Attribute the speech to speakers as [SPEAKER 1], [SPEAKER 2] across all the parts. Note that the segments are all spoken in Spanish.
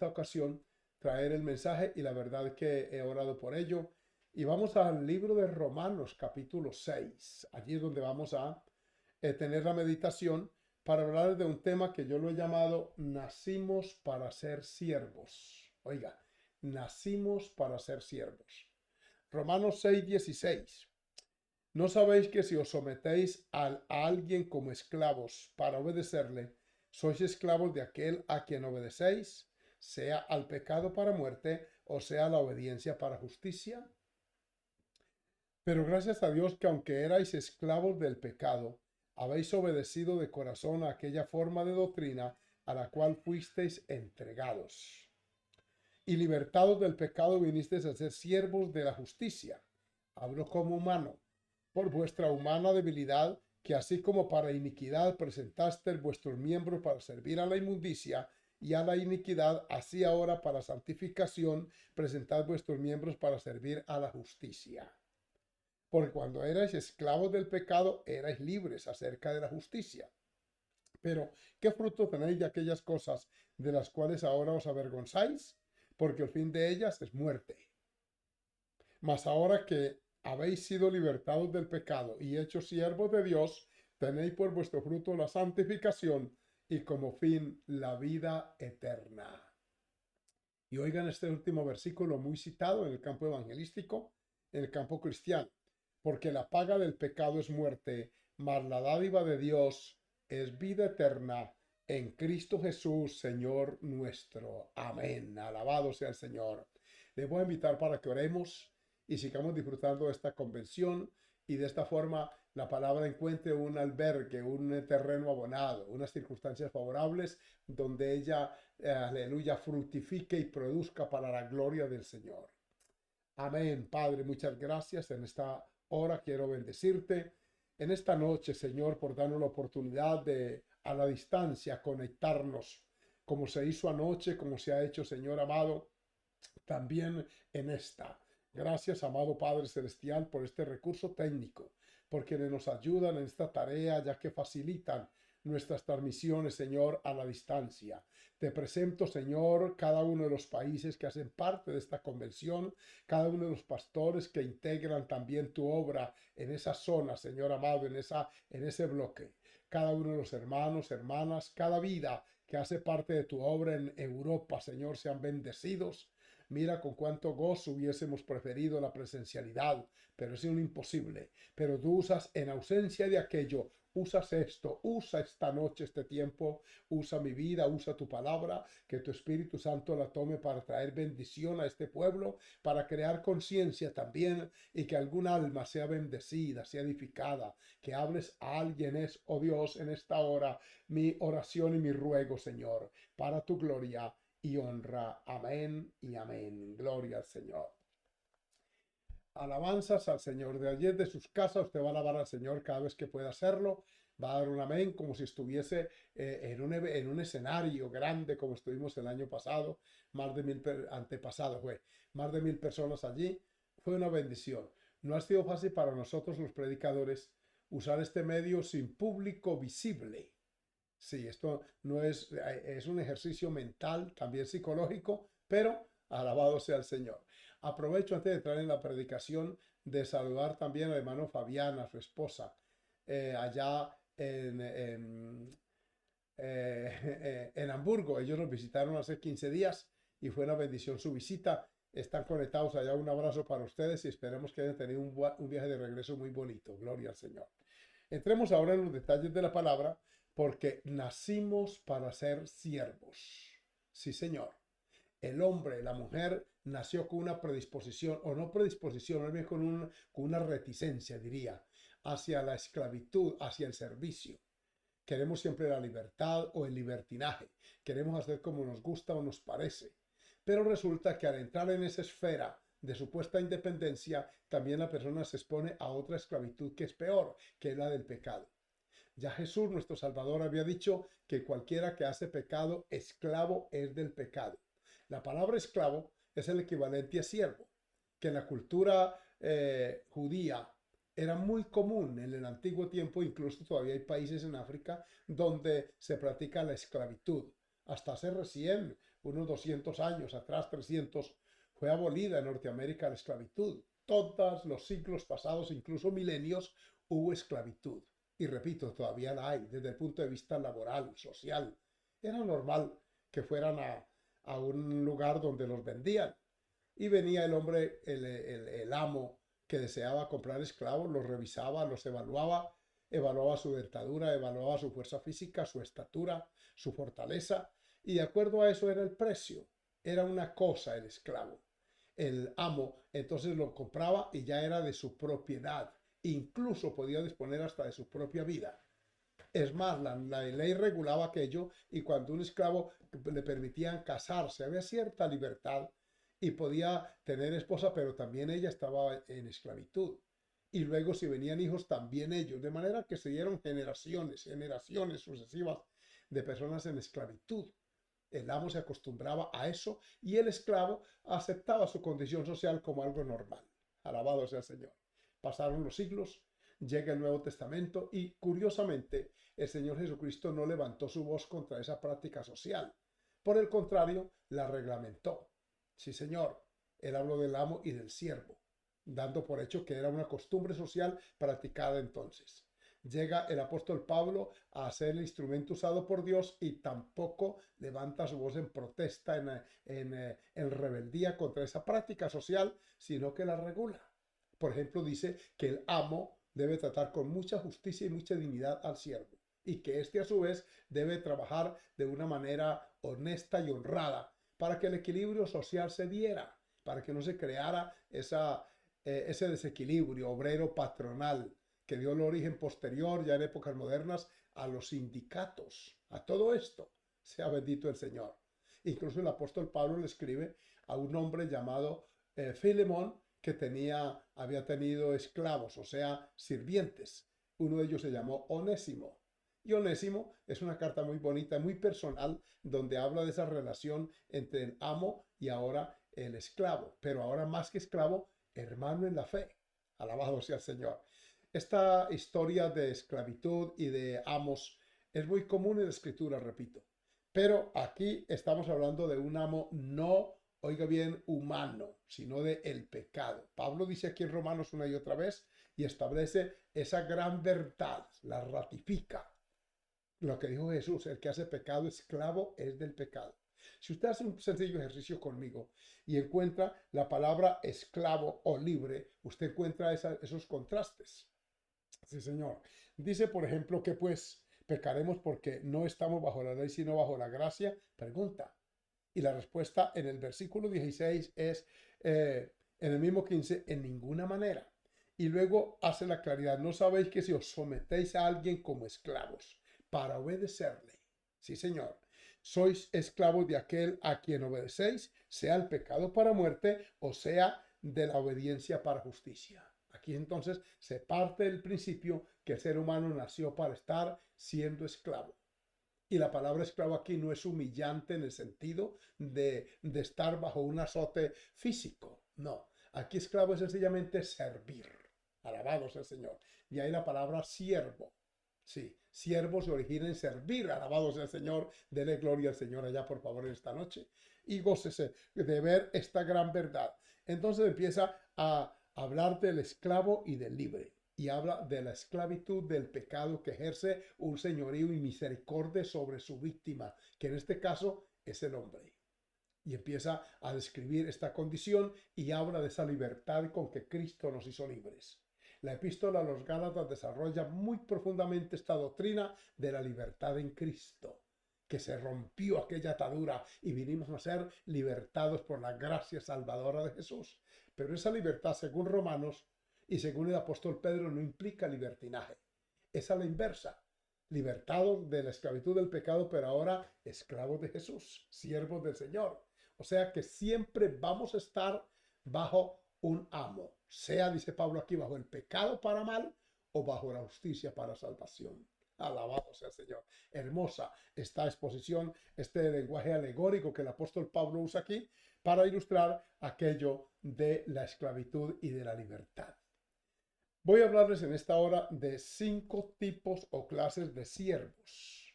[SPEAKER 1] esta ocasión traer el mensaje y la verdad es que he orado por ello. Y vamos al libro de Romanos capítulo 6. Allí es donde vamos a tener la meditación para hablar de un tema que yo lo he llamado Nacimos para ser siervos. Oiga, nacimos para ser siervos. Romanos 6:16. ¿No sabéis que si os sometéis a alguien como esclavos para obedecerle, sois esclavos de aquel a quien obedecéis, sea al pecado para muerte o sea a la obediencia para justicia? Pero gracias a Dios que aunque erais esclavos del pecado, habéis obedecido de corazón a aquella forma de doctrina a la cual fuisteis entregados. Y libertados del pecado vinisteis a ser siervos de la justicia. Hablo como humano, por vuestra humana debilidad, que así como para iniquidad presentasteis vuestros miembros para servir a la inmundicia y a la iniquidad, así ahora para santificación presentad vuestros miembros para servir a la justicia. Porque cuando erais esclavos del pecado, erais libres acerca de la justicia. Pero, ¿qué fruto tenéis de aquellas cosas de las cuales ahora os avergonzáis? Porque el fin de ellas es muerte. Mas ahora que habéis sido libertados del pecado y hechos siervos de Dios, tenéis por vuestro fruto la santificación y como fin la vida eterna. Y oigan este último versículo muy citado en el campo evangelístico, en el campo cristiano. Porque la paga del pecado es muerte, mas la dádiva de Dios es vida eterna en Cristo Jesús, Señor nuestro. Amén. Alabado sea el Señor. Les voy a invitar para que oremos y sigamos disfrutando de esta convención y de esta forma la palabra encuentre un albergue, un terreno abonado, unas circunstancias favorables donde ella, aleluya, fructifique y produzca para la gloria del Señor. Amén, Padre, muchas gracias. En esta hora quiero bendecirte. En esta noche, Señor, por darnos la oportunidad de a la distancia conectarnos, como se hizo anoche, como se ha hecho, Señor amado, también en esta. Gracias, amado Padre Celestial, por este recurso técnico, por quienes nos ayudan en esta tarea, ya que facilitan nuestras transmisiones, Señor, a la distancia. Te presento, Señor, cada uno de los países que hacen parte de esta convención, cada uno de los pastores que integran también tu obra en esa zona, Señor amado, en ese bloque. Cada uno de los hermanos, hermanas, cada vida que hace parte de tu obra en Europa, Señor, sean bendecidos. Mira con cuánto gozo hubiésemos preferido la presencialidad, pero es un imposible. Pero tú usas, en ausencia de aquello, usas esto, usa esta noche, este tiempo, usa mi vida, usa tu palabra, que tu Espíritu Santo la tome para traer bendición a este pueblo, para crear conciencia también y que algún alma sea bendecida, sea edificada, que hables a alguien es, oh Dios, en esta hora, mi oración y mi ruego, Señor, para tu gloria y honra. Amén y amén. Gloria al Señor. Alabanzas al Señor. De allí de sus casas usted va a alabar al Señor cada vez que pueda hacerlo. Va a dar un amén como si estuviese en un escenario grande como estuvimos el año pasado. Más de 1000 antepasado fue. Más de 1000 personas allí. Fue una bendición. No ha sido fácil para nosotros los predicadores usar este medio sin público visible. Sí, esto no es un ejercicio mental, también psicológico, pero alabado sea el Señor. Aprovecho antes de entrar en la predicación de saludar también al hermano Fabián, a su esposa, allá en Hamburgo. Ellos nos visitaron hace 15 días y fue una bendición su visita. Están conectados allá. Un abrazo para ustedes y esperemos que hayan tenido un viaje de regreso muy bonito. Gloria al Señor. Entremos ahora en los detalles de la palabra porque nacimos para ser siervos. Sí, Señor. El hombre, la mujer, nació con una predisposición, o no predisposición, más bien con una reticencia, diría, hacia la esclavitud, hacia el servicio. Queremos siempre la libertad o el libertinaje. Queremos hacer como nos gusta o nos parece. Pero resulta que al entrar en esa esfera de supuesta independencia, también la persona se expone a otra esclavitud que es peor, que es la del pecado. Ya Jesús, nuestro Salvador, había dicho que cualquiera que hace pecado, esclavo es del pecado. La palabra esclavo es el equivalente a siervo, que en la cultura judía era muy común en el antiguo tiempo, incluso todavía hay países en África donde se practica la esclavitud. Hasta hace recién, unos 200 años atrás, 300, fue abolida en Norteamérica la esclavitud. Todos los siglos pasados, incluso milenios, hubo esclavitud. Y repito, todavía la hay desde el punto de vista laboral, social. Era normal que fueran a un lugar donde los vendían. Y venía el hombre, el amo, que deseaba comprar esclavos, los revisaba, los evaluaba, evaluaba su dentadura, evaluaba su fuerza física, su estatura, su fortaleza, y de acuerdo a eso era el precio. Era una cosa el esclavo. El amo entonces lo compraba y ya era de su propiedad. Incluso podía disponer hasta de su propia vida. Es más, la ley regulaba aquello y cuando un esclavo le permitían casarse, había cierta libertad y podía tener esposa, pero también ella estaba en esclavitud. Y luego si venían hijos, también ellos. De manera que se dieron generaciones sucesivas de personas en esclavitud. El amo se acostumbraba a eso y el esclavo aceptaba su condición social como algo normal. Alabado sea el Señor. Pasaron los siglos, llega el Nuevo Testamento y curiosamente el Señor Jesucristo no levantó su voz contra esa práctica social. Por el contrario, la reglamentó. Sí, Señor, él habló del amo y del siervo, dando por hecho que era una costumbre social practicada entonces. Llega el apóstol Pablo a ser el instrumento usado por Dios y tampoco levanta su voz en protesta, en rebeldía contra esa práctica social, sino que la regula. Por ejemplo, dice que el amo debe tratar con mucha justicia y mucha dignidad al siervo y que éste a su vez debe trabajar de una manera honesta y honrada para que el equilibrio social se diera, para que no se creara ese desequilibrio obrero-patronal que dio el origen posterior, ya en épocas modernas, a los sindicatos. A todo esto, sea bendito el Señor. Incluso el apóstol Pablo le escribe a un hombre llamado Filemón, que había tenido esclavos, o sea, sirvientes. Uno de ellos se llamó Onésimo. Y Onésimo es una carta muy bonita, muy personal, donde habla de esa relación entre el amo y ahora el esclavo. Pero ahora más que esclavo, hermano en la fe. Alabado sea el Señor. Esta historia de esclavitud y de amos es muy común en la escritura, repito. Pero aquí estamos hablando de un amo no, oiga bien, humano, sino de el pecado. Pablo dice aquí en Romanos una y otra vez y establece esa gran verdad, la ratifica. Lo que dijo Jesús, el que hace pecado esclavo es del pecado. Si usted hace un sencillo ejercicio conmigo y encuentra la palabra esclavo o libre, usted encuentra esos contrastes. Sí, Señor. Dice, por ejemplo, que pues pecaremos porque no estamos bajo la ley, sino bajo la gracia. Pregunta. Y la respuesta en el versículo 16 es, en el mismo 15, en ninguna manera. Y luego hace la claridad, no sabéis que si os sometéis a alguien como esclavos para obedecerle. Sí, Señor. Sois esclavos de aquel a quien obedecéis, sea el pecado para muerte o sea de la obediencia para justicia. Aquí entonces se parte del principio que el ser humano nació para estar siendo esclavo. Y la palabra esclavo aquí no es humillante en el sentido de estar bajo un azote físico. No, aquí esclavo es sencillamente servir. Alabado sea el Señor. Y ahí la palabra siervo. Sí, siervo se origina en servir. Alabado sea el Señor. Dele gloria al Señor allá, por favor, en esta noche. Y gócese de ver esta gran verdad. Entonces empieza a hablar del esclavo y del libre. Y habla de la esclavitud, del pecado que ejerce un señorío y misericordia sobre su víctima, que en este caso es el hombre. Y empieza a describir esta condición y habla de esa libertad con que Cristo nos hizo libres. La epístola a los Gálatas desarrolla muy profundamente esta doctrina de la libertad en Cristo, que se rompió aquella atadura y vinimos a ser libertados por la gracia salvadora de Jesús. Pero esa libertad, según Romanos y según el apóstol Pedro, no implica libertinaje. Es a la inversa. Libertados de la esclavitud del pecado, pero ahora esclavos de Jesús, siervos del Señor. O sea que siempre vamos a estar bajo un amo, sea, dice Pablo aquí, bajo el pecado para mal o bajo la justicia para salvación. Alabado sea el Señor. Hermosa esta exposición, este lenguaje alegórico que el apóstol Pablo usa aquí para ilustrar aquello de la esclavitud y de la libertad. Voy a hablarles en esta hora de 5 tipos o clases de siervos.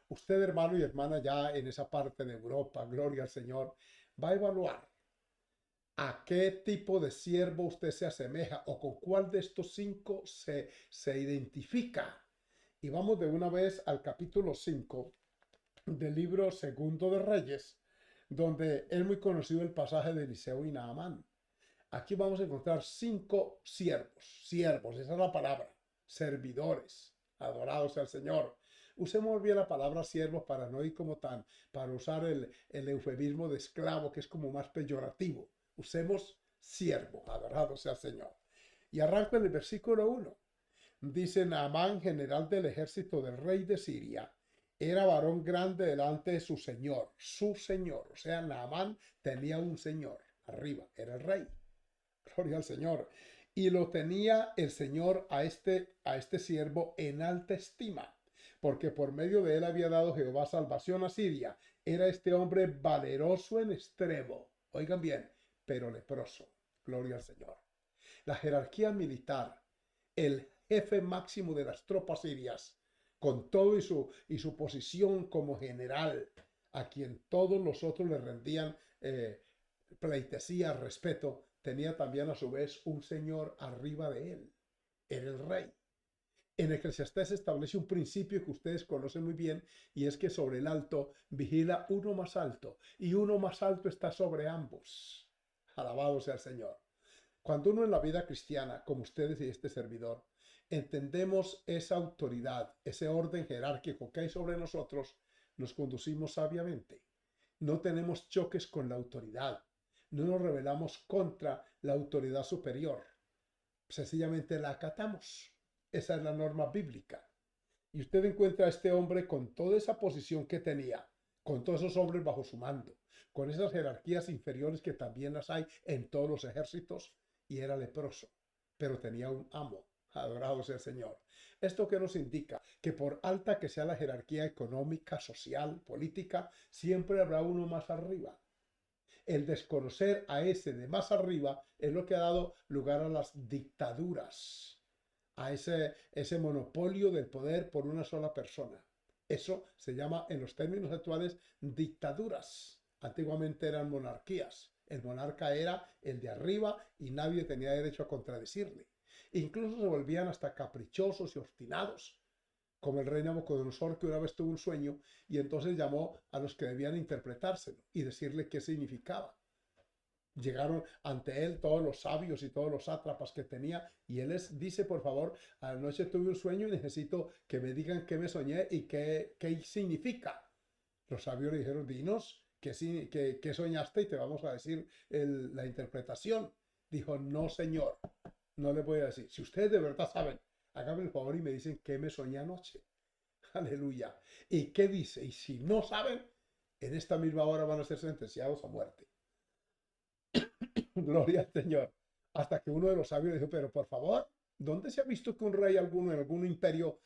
[SPEAKER 1] Usted, hermano y hermana, ya en esa parte de Europa, gloria al Señor, va a evaluar a qué tipo de siervo usted se asemeja o con cuál de estos cinco se identifica. Y vamos de una vez al capítulo 5 del libro Segundo de Reyes, donde es muy conocido el pasaje de Eliseo y Naamán. Aquí vamos a encontrar cinco siervos, esa es la palabra, servidores, adorados al Señor. Usemos bien la palabra siervos para no ir como tan, para usar el eufemismo de esclavo, que es como más peyorativo. Usemos siervo, adorado sea el Señor. Y arranco en el versículo 1. Dice: Naamán, general del ejército del rey de Siria, era varón grande delante de su señor. Su señor, o sea, Naamán tenía un señor arriba, era el rey. Gloria al Señor. Y lo tenía el Señor a este siervo en alta estima, porque por medio de él había dado Jehová salvación a Siria. Era este hombre valeroso en extremo. Oigan bien, pero leproso. Gloria al Señor. La jerarquía militar, el jefe máximo de las tropas sirias, con todo y su posición como general, a quien todos los otros le rendían pleitesía, respeto, tenía también a su vez un señor arriba de él, era el rey. En Eclesiastés se establece un principio que ustedes conocen muy bien, y es que sobre el alto vigila uno más alto, y uno más alto está sobre ambos. Alabado sea el Señor. Cuando uno en la vida cristiana, como ustedes y este servidor, entendemos esa autoridad, ese orden jerárquico que hay sobre nosotros, nos conducimos sabiamente. No tenemos choques con la autoridad. No nos rebelamos contra la autoridad superior. Sencillamente la acatamos. Esa es la norma bíblica. Y usted encuentra a este hombre con toda esa posición que tenía, con todos esos hombres bajo su mando, con esas jerarquías inferiores que también las hay en todos los ejércitos, y era leproso, pero tenía un amo. Adorado sea el Señor. ¿Esto qué nos indica? Que por alta que sea la jerarquía económica, social, política, siempre habrá uno más arriba. El desconocer a ese de más arriba es lo que ha dado lugar a las dictaduras, a ese monopolio del poder por una sola persona. Eso se llama, en los términos actuales, dictaduras. Antiguamente eran monarquías. El monarca era el de arriba y nadie tenía derecho a contradecirle. Incluso se volvían hasta caprichosos y obstinados, como el rey Nabucodonosor, que una vez tuvo un sueño y entonces llamó a los que debían interpretárselo y decirle qué significaba. Llegaron ante él todos los sabios y todos los sátrapas que tenía, y él les dice: por favor, anoche tuve un sueño y necesito que me digan qué me soñé y qué significa. Los sabios le dijeron: dinos qué soñaste y te vamos a decir la interpretación. Dijo: no, señor, no le voy a decir. Si ustedes de verdad saben, háganme el favor y me dicen qué me soñé anoche. Aleluya. ¿Y qué dice? Y si no saben, en esta misma hora van a ser sentenciados a muerte. Gloria al Señor. Hasta que uno de los sabios dijo: pero por favor, ¿dónde se ha visto que un rey alguno en algún imperio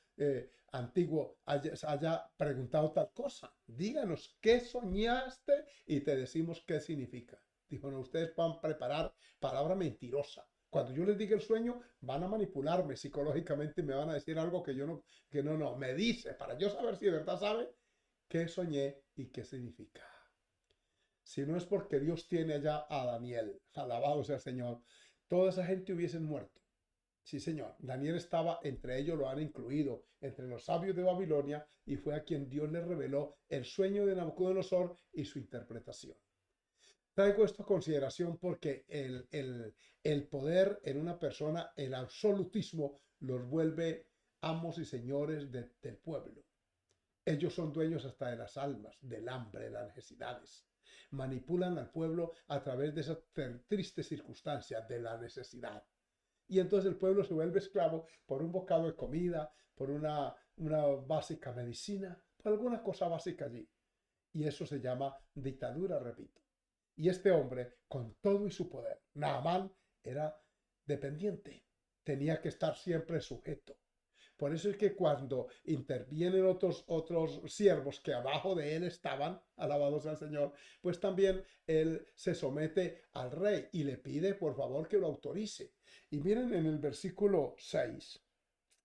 [SPEAKER 1] antiguo haya preguntado tal cosa? Díganos qué soñaste y te decimos qué significa. Dijo: no, ustedes van a preparar palabra mentirosa. Cuando yo les diga el sueño, van a manipularme psicológicamente y me van a decir algo que no, me dice, para yo saber si de verdad sabe qué soñé y qué significa. Si no es porque Dios tiene allá a Daniel, alabado sea el Señor, toda esa gente hubiesen muerto. Sí, Señor, Daniel estaba entre ellos, lo han incluido entre los sabios de Babilonia, y fue a quien Dios le reveló el sueño de Nabucodonosor y su interpretación. Traigo esto a consideración porque el poder en una persona, el absolutismo, los vuelve amos y señores del pueblo. Ellos son dueños hasta de las almas, del hambre, de las necesidades. Manipulan al pueblo a través de esas tristes circunstancias de la necesidad. Y entonces el pueblo se vuelve esclavo por un bocado de comida, por una básica medicina, por alguna cosa básica allí. Y eso se llama dictadura, repito. Y este hombre, con todo y su poder, Naamán, era dependiente. Tenía que estar siempre sujeto. Por eso es que cuando intervienen otros siervos que abajo de él estaban, alabados al Señor, pues también él se somete al rey y le pide por favor que lo autorice. Y miren en el versículo 6,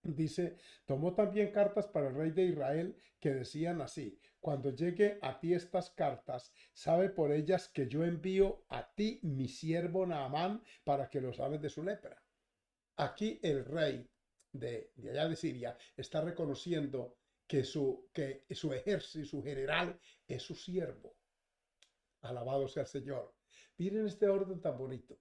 [SPEAKER 1] Dice, tomó también cartas para el rey de Israel que decían así, cuando llegue a ti estas cartas, sabe por ellas que yo envío a ti mi siervo Naamán para que lo sanes de su lepra. Aquí el rey de allá de Siria está reconociendo que su ejército, su general, es su siervo. Alabado sea el Señor. Miren este orden tan bonito.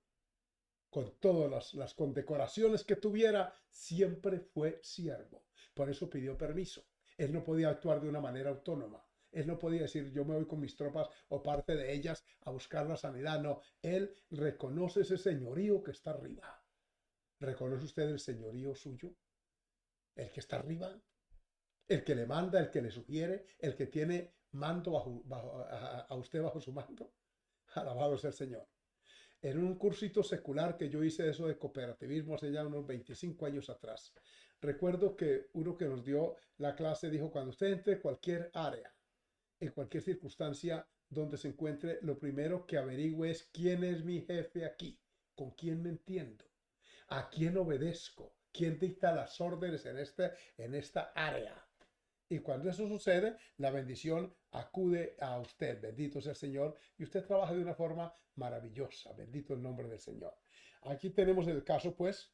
[SPEAKER 1] Con todas las condecoraciones que tuviera, siempre fue siervo. Por eso pidió permiso. Él no podía actuar de una manera autónoma. Él no podía decir, yo me voy con mis tropas o parte de ellas a buscar la sanidad. No, él reconoce ese señorío que está arriba. ¿Reconoce usted el señorío suyo? El que está arriba, el que le manda, el que le sugiere, el que tiene mando a usted bajo su mando. Alabado sea el Señor. En un cursito secular que yo hice eso de cooperativismo hace ya unos 25 años atrás, recuerdo que uno que nos dio la clase dijo, cuando usted entre en cualquier área, en cualquier circunstancia donde se encuentre, lo primero que averigüe es quién es mi jefe aquí, con quién me entiendo, a quién obedezco, quién dicta las órdenes en esta área. Y cuando eso sucede, la bendición acude a usted. Bendito sea el Señor. Y usted trabaja de una forma maravillosa. Bendito el nombre del Señor. Aquí tenemos el caso, pues,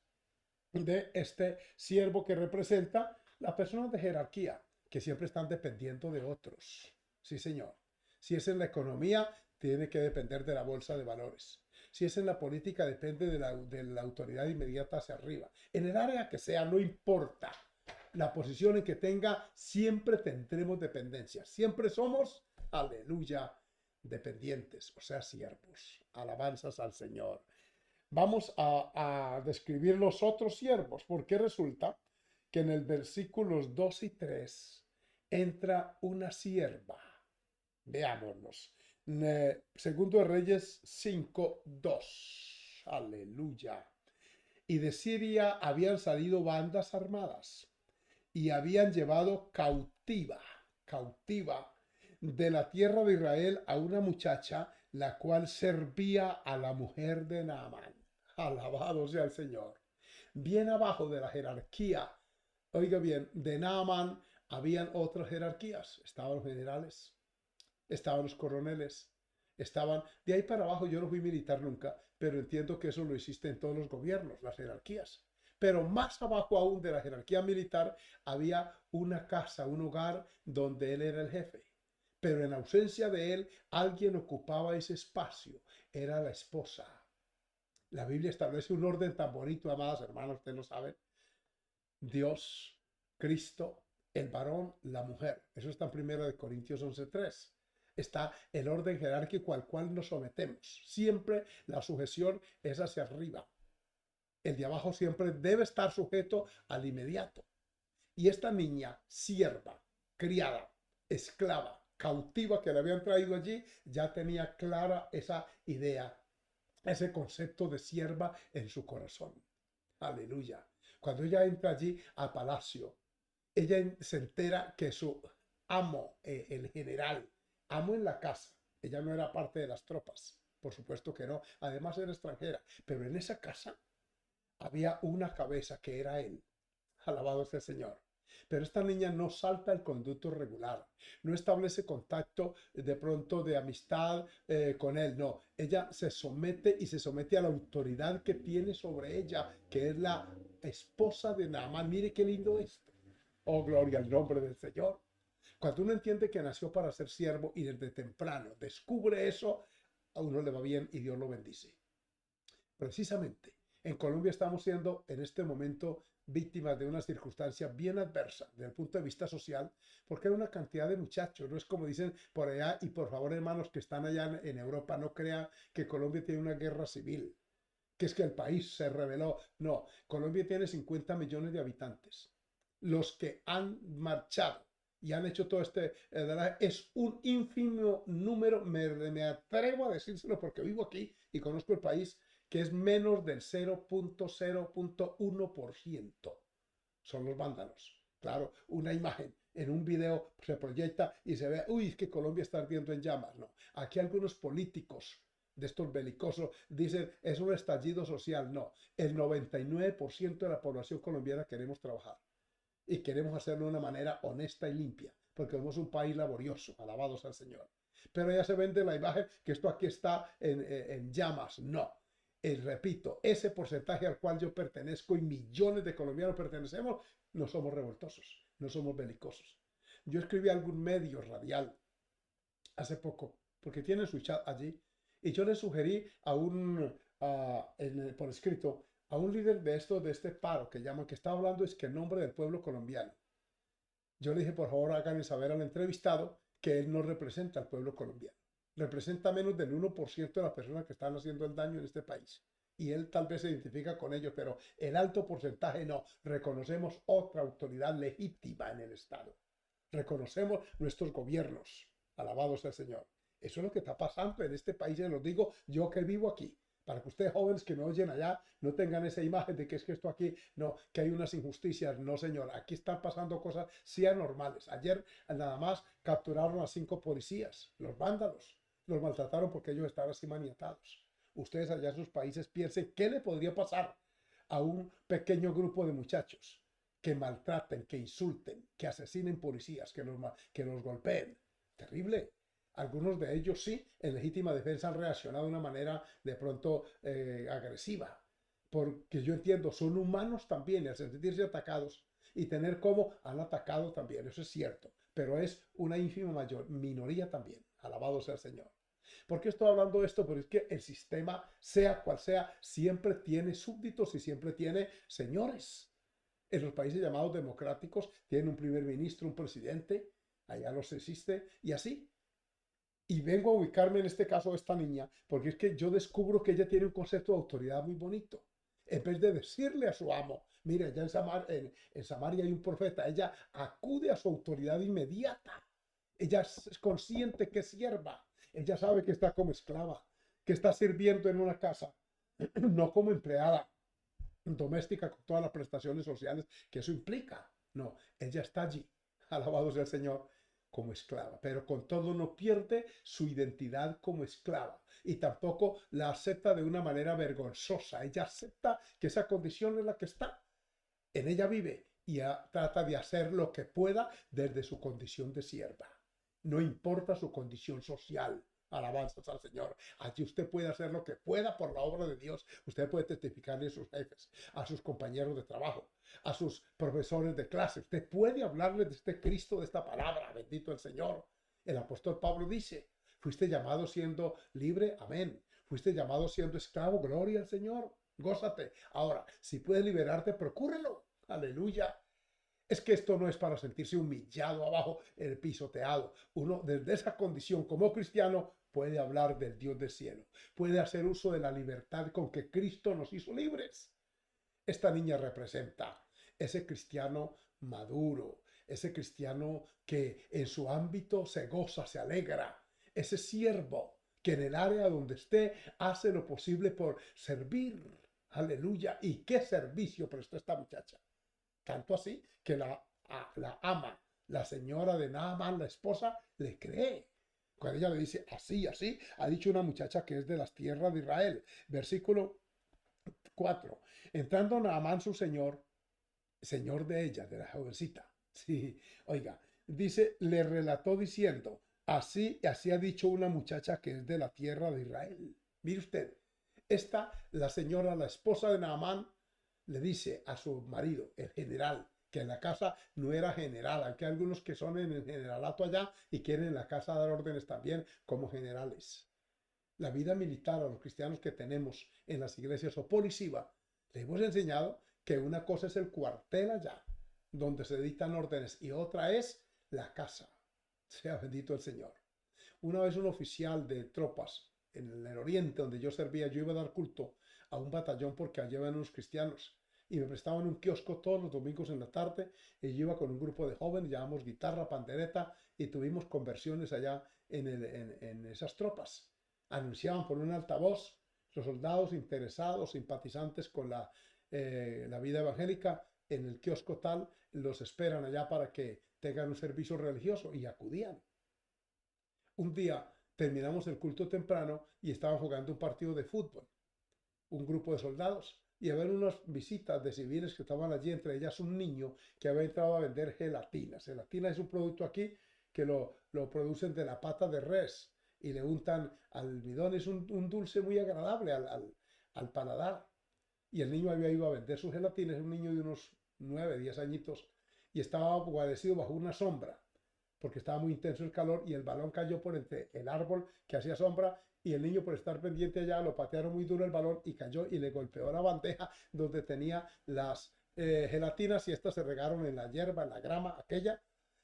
[SPEAKER 1] de este siervo que representa las personas de jerarquía, que siempre están dependiendo de otros. Sí, Señor. Si es en la economía, tiene que depender de la bolsa de valores. Si es en la política, depende de la autoridad inmediata hacia arriba. En el área que sea, no importa la posición en que tenga, siempre tendremos dependencia. Siempre somos, aleluya, dependientes, o sea, siervos. Alabanzas al Señor. Vamos a describir los otros siervos, porque resulta que en el versículos 2 y 3 entra una sierva. Veámonos. Segundo de Reyes 5, 2. Aleluya. Y de Siria habían salido bandas armadas y habían llevado cautiva de la tierra de Israel a una muchacha, la cual servía a la mujer de Naamán. Alabado sea el Señor. Bien abajo de la jerarquía, oiga bien, de Naamán habían otras jerarquías. Estaban los generales, estaban los coroneles, estaban... De ahí para abajo yo no fui militar nunca, pero entiendo que eso lo existe en todos los gobiernos, las jerarquías. Pero más abajo aún de la jerarquía militar había una casa, un hogar donde él era el jefe. Pero en ausencia de él, alguien ocupaba ese espacio. Era la esposa. La Biblia establece un orden tan bonito, amadas hermanas, ustedes lo saben. Dios, Cristo, el varón, la mujer. Eso está en 1 Corintios 11:3. Está el orden jerárquico al cual nos sometemos. Siempre la sujeción es hacia arriba. El de abajo siempre debe estar sujeto al inmediato. Y esta niña, sierva, criada, esclava, cautiva que le habían traído allí, ya tenía clara esa idea, ese concepto de sierva en su corazón. Aleluya. Cuando ella entra allí al palacio, ella se entera que su amo, el general, amo en la casa, ella no era parte de las tropas, por supuesto que no, además era extranjera, pero en esa casa había una cabeza que era él. Alabado sea el Señor. Pero esta niña no salta el conducto regular, no establece contacto de pronto de amistad con él, no. Ella se somete y se somete a la autoridad que tiene sobre ella, que es la esposa de Naamán. Mire qué lindo esto. Oh, gloria al nombre del Señor. Cuando uno entiende que nació para ser siervo y desde temprano descubre eso, a uno le va bien y Dios lo bendice. Precisamente, en Colombia estamos siendo en este momento víctimas de una circunstancia bien adversa desde el punto de vista social, porque hay una cantidad de muchachos, no es como dicen por allá, y por favor hermanos que están allá en Europa, no crean que Colombia tiene una guerra civil, que es que el país se rebeló. No, Colombia tiene 50 millones de habitantes. Los que han marchado y han hecho todo es un ínfimo número, me atrevo a decírselo porque vivo aquí y conozco el país, que es menos del 0.0.1%. Son los vándalos. Claro, una imagen en un video se proyecta y se ve, uy, es que Colombia está ardiendo en llamas. No, aquí algunos políticos de estos belicosos dicen, es un estallido social. No, el 99% de la población colombiana queremos trabajar. y queremos hacerlo de una manera honesta y limpia, porque somos un país laborioso, alabados al Señor. Pero ya se vende la imagen que esto aquí está en llamas. No. Repito, ese porcentaje al cual yo pertenezco y millones de colombianos pertenecemos, no somos revoltosos, no somos belicosos. Yo escribí a algún medio radial hace poco, porque tienen su chat allí, y yo le sugerí por escrito, a un líder de este paro que llaman, que está hablando es que en nombre del pueblo colombiano. Yo le dije, por favor, háganle saber al entrevistado que él no representa al pueblo colombiano. Representa menos del 1% de las personas que están haciendo el daño en este país. Y él tal vez se identifica con ellos, pero el alto porcentaje no. Reconocemos otra autoridad legítima en el Estado. Reconocemos nuestros gobiernos. Alabados sea el Señor. Eso es lo que está pasando en este país, y lo digo yo que vivo aquí. Para que ustedes jóvenes que me oyen allá no tengan esa imagen de que es que esto aquí, no, que hay unas injusticias. No, señor, aquí están pasando cosas sí anormales. Ayer nada más capturaron a 5 policías, los vándalos. Los maltrataron porque ellos estaban así maniatados. Ustedes allá en sus países piensen qué le podría pasar a un pequeño grupo de muchachos que maltraten, que insulten, que asesinen policías, que los golpeen. Terrible. Algunos de ellos sí, en legítima defensa han reaccionado de una manera de pronto agresiva. Porque yo entiendo, son humanos también y al sentirse atacados y tener como han atacado también, eso es cierto. Pero es una ínfima minoría también. Alabado sea el Señor. ¿Por qué estoy hablando de esto? Porque es que el sistema, sea cual sea, siempre tiene súbditos y siempre tiene señores. En los países llamados democráticos tienen un primer ministro, un presidente, allá los existe, y así. Y vengo a ubicarme en este caso de esta niña, porque es que yo descubro que ella tiene un concepto de autoridad muy bonito. En vez de decirle a su amo, mira, ya en Samaria hay un profeta, ella acude a su autoridad inmediata. Ella es consciente que es sierva. Ella sabe que está como esclava, que está sirviendo en una casa, no como empleada doméstica con todas las prestaciones sociales que eso implica. No, ella está allí, alabado sea el Señor, como esclava, pero con todo no pierde su identidad como esclava y tampoco la acepta de una manera vergonzosa. Ella acepta que esa condición es la que está. En ella vive y trata de hacer lo que pueda desde su condición de sierva. No importa su condición social. Alabanzas al Señor. Allí usted puede hacer lo que pueda por la obra de Dios. Usted puede testificarle a sus jefes, a sus compañeros de trabajo, a sus profesores de clase. Usted puede hablarle de este Cristo, de esta palabra. Bendito el Señor. El apóstol Pablo dice, fuiste llamado siendo libre, amén. Fuiste llamado siendo esclavo, gloria al Señor. Gózate. Ahora, si puedes liberarte, procúrelo. Aleluya. Es que esto no es para sentirse humillado abajo, pisoteado. Uno desde esa condición como cristiano puede hablar del Dios del cielo. Puede hacer uso de la libertad con que Cristo nos hizo libres. Esta niña representa ese cristiano maduro, ese cristiano que en su ámbito se goza, se alegra, ese siervo que en el área donde esté hace lo posible por servir. Aleluya. ¿Y qué servicio prestó esta muchacha? Tanto así que la ama, la señora de Naamán, la esposa, le cree. Cuando ella le dice así, así, ha dicho una muchacha que es de las tierras de Israel. Versículo 4. Entrando Naamán su señor de ella, de la jovencita. Sí, oiga, dice, le relató diciendo, así ha dicho una muchacha que es de la tierra de Israel. Mire usted, la señora, la esposa de Naamán, le dice a su marido, el general, que en la casa no era general. Aquí hay algunos que son en el generalato allá y quieren en la casa dar órdenes también como generales. La vida militar a los cristianos que tenemos en las iglesias o policía, les hemos enseñado que una cosa es el cuartel allá, donde se dictan órdenes, y otra es la casa. Sea bendito el Señor. Una vez un oficial de tropas en el oriente donde yo servía, yo iba a dar culto a un batallón porque allí iban unos cristianos y me prestaban un kiosco todos los domingos en la tarde y yo iba con un grupo de jóvenes, llevábamos guitarra, pandereta y tuvimos conversiones allá en esas tropas. Anunciaban por un altavoz, los soldados interesados, simpatizantes con la vida evangélica, en el kiosco tal, los esperan allá para que tengan un servicio religioso y acudían. Un día terminamos el culto temprano y estaban jugando un partido de fútbol. Un grupo de soldados y había unas visitas de civiles que estaban allí, entre ellas un niño que había entrado a vender gelatinas. Gelatina es un producto aquí que lo producen de la pata de res y le untan almidón. Es un dulce muy agradable al paladar. Y el niño había ido a vender sus gelatinas, es un niño de unos 9 10 añitos, y estaba guarecido bajo una sombra, porque estaba muy intenso el calor y el balón cayó por entre el árbol que hacía sombra y el niño por estar pendiente allá lo patearon muy duro el balón y cayó y le golpeó la bandeja donde tenía las gelatinas y estas se regaron en la hierba, en la grama aquella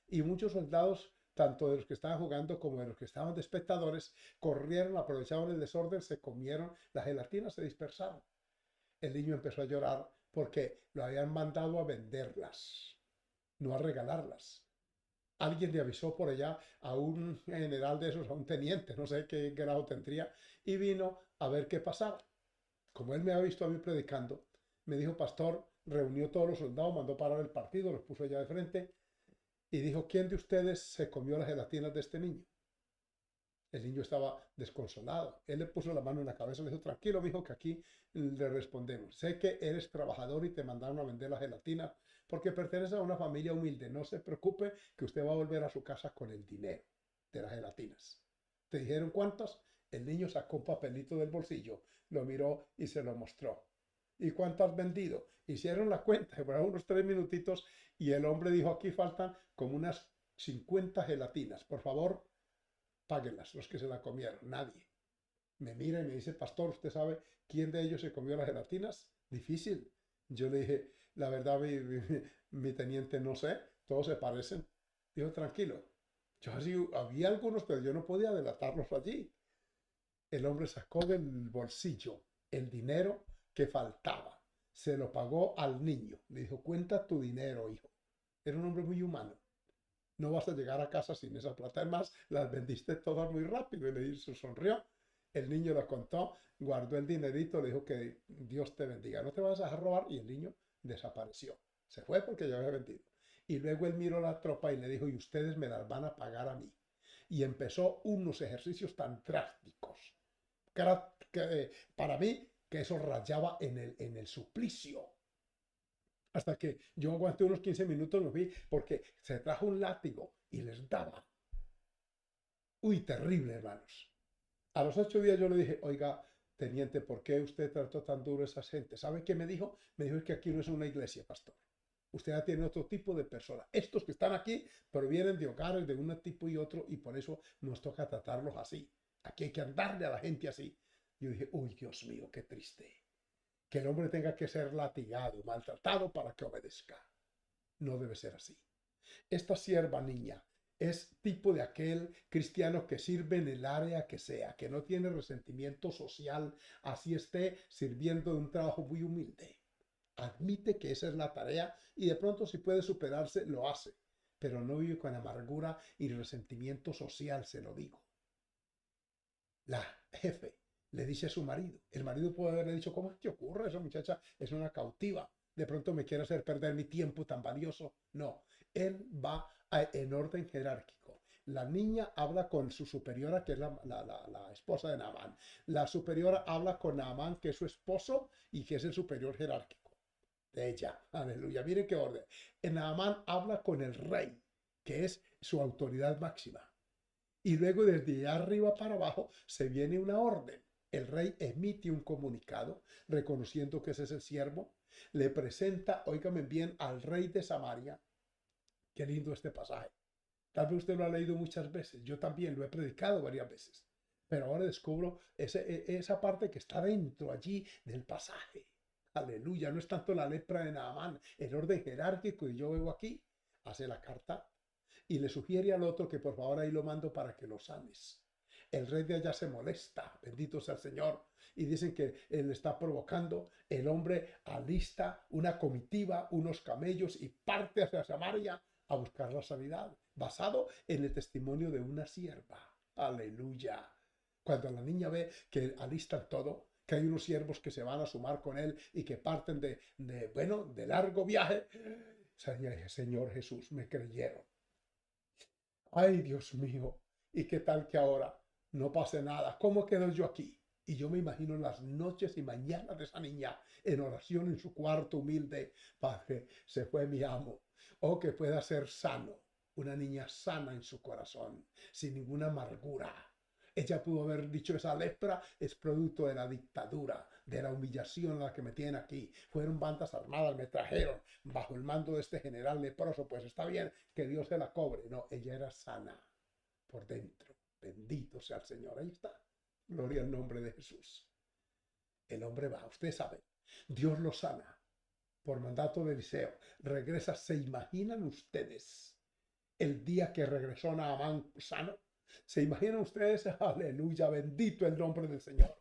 [SPEAKER 1] y muchos soldados, tanto de los que estaban jugando como de los que estaban de espectadores, corrieron, aprovecharon el desorden, se comieron las gelatinas, se dispersaron. El niño empezó a llorar porque lo habían mandado a venderlas, no a regalarlas. Alguien le avisó por allá a un general de esos, a un teniente, no sé qué grado tendría, y vino a ver qué pasaba. Como él me había visto a mí predicando, me dijo, pastor, reunió todos los soldados, mandó parar el partido, los puso allá de frente y dijo, ¿quién de ustedes se comió las gelatinas de este niño? El niño estaba desconsolado. Él le puso la mano en la cabeza y le dijo, tranquilo, mijo, que aquí le respondemos. Sé que eres trabajador y te mandaron a vender la gelatina porque perteneces a una familia humilde. No se preocupe que usted va a volver a su casa con el dinero de las gelatinas. ¿Te dijeron cuántas? El niño sacó un papelito del bolsillo, lo miró y se lo mostró. ¿Y cuánto has vendido? Hicieron la cuenta, fueron unos 3 minutitos y el hombre dijo, aquí faltan como unas 50 gelatinas. Por favor, páguenlas, los que se la comieron, nadie. Me mira y me dice, pastor, ¿usted sabe quién de ellos se comió las gelatinas? Difícil. Yo le dije, la verdad, mi teniente, no sé, todos se parecen. Dijo, tranquilo. Yo así, había algunos, pero yo no podía delatarlos allí. El hombre sacó del bolsillo el dinero que faltaba. Se lo pagó al niño. Le dijo, cuenta tu dinero, hijo. Era un hombre muy humano. No vas a llegar a casa sin esa plata. Además, las vendiste todas muy rápido. Y le sonrió. El niño lo contó, guardó el dinerito, le dijo que Dios te bendiga. No te vas a dejar robar. Y el niño desapareció. Se fue porque ya había vendido. Y luego él miró la tropa y le dijo, y ustedes me las van a pagar a mí. Y empezó unos ejercicios tan drásticos. Para mí, que eso rayaba en el suplicio. Hasta que yo aguanté unos 15 minutos, me fui, porque se trajo un látigo y les daba. Uy, terrible, hermanos. A los 8 días yo le dije, oiga, teniente, ¿por qué usted trató tan duro a esa gente? ¿Sabe qué me dijo? Me dijo, es que aquí no es una iglesia, pastor. Usted ya tiene otro tipo de personas. Estos que están aquí provienen de hogares de un tipo y otro y por eso nos toca tratarlos así. Aquí hay que andarle a la gente así. Yo dije, uy, Dios mío, qué triste. Que el hombre tenga que ser latigado, maltratado para que obedezca. No debe ser así. Esta sierva niña es tipo de aquel cristiano que sirve en el área que sea, que no tiene resentimiento social, así esté sirviendo de un trabajo muy humilde. Admite que esa es la tarea y de pronto si puede superarse, lo hace, pero no vive con amargura y resentimiento social, se lo digo. La jefe le dice a su marido, el marido puede haberle dicho, ¿cómo es que ocurre? Esa muchacha es una cautiva, de pronto me quiere hacer perder mi tiempo tan valioso. No, él va en orden jerárquico. La niña habla con su superiora, que es la esposa de Naamán. La superiora habla con Naamán, que es su esposo y que es el superior jerárquico de ella. Aleluya. Miren qué orden. Naamán habla con el rey, que es su autoridad máxima. Y luego desde arriba para abajo se viene una orden. El rey emite un comunicado reconociendo que ese es el siervo. Le presenta, óigame bien, al rey de Samaria. Qué lindo este pasaje. Tal vez usted lo ha leído muchas veces. Yo también lo he predicado varias veces. Pero ahora descubro esa parte que está dentro allí del pasaje. Aleluya. No es tanto la lepra de Naamán, el orden jerárquico que yo veo aquí. Hace la carta y le sugiere al otro que por favor ahí lo mando para que lo sanes. El rey de allá se molesta, bendito sea el Señor, y dicen que él está provocando. El hombre alista una comitiva, unos camellos y parte hacia Samaria a buscar la sanidad, basado en el testimonio de una sierva. Aleluya. Cuando la niña ve que alistan todo, que hay unos siervos que se van a sumar con él y que parten de largo viaje, Señor Jesús, me creyeron. Ay, Dios mío, ¿y qué tal que ahora no pase nada? ¿Cómo quedo yo aquí? Y yo me imagino las noches y mañanas de esa niña en oración en su cuarto humilde. Padre, se fue mi amo. Oh, que pueda ser sano. Una niña sana en su corazón, sin ninguna amargura. Ella pudo haber dicho, esa lepra es producto de la dictadura, de la humillación a la que me tienen aquí. Fueron bandas armadas, me trajeron bajo el mando de este general leproso. Pues está bien, que Dios se la cobre. No, ella era sana por dentro. Bendito sea el Señor. Ahí está. Gloria al nombre de Jesús. El hombre va, usted sabe. Dios lo sana por mandato de Eliseo. Regresa. ¿Se imaginan ustedes el día que regresó Naamán sano? ¿Se imaginan ustedes? Aleluya, bendito el nombre del Señor.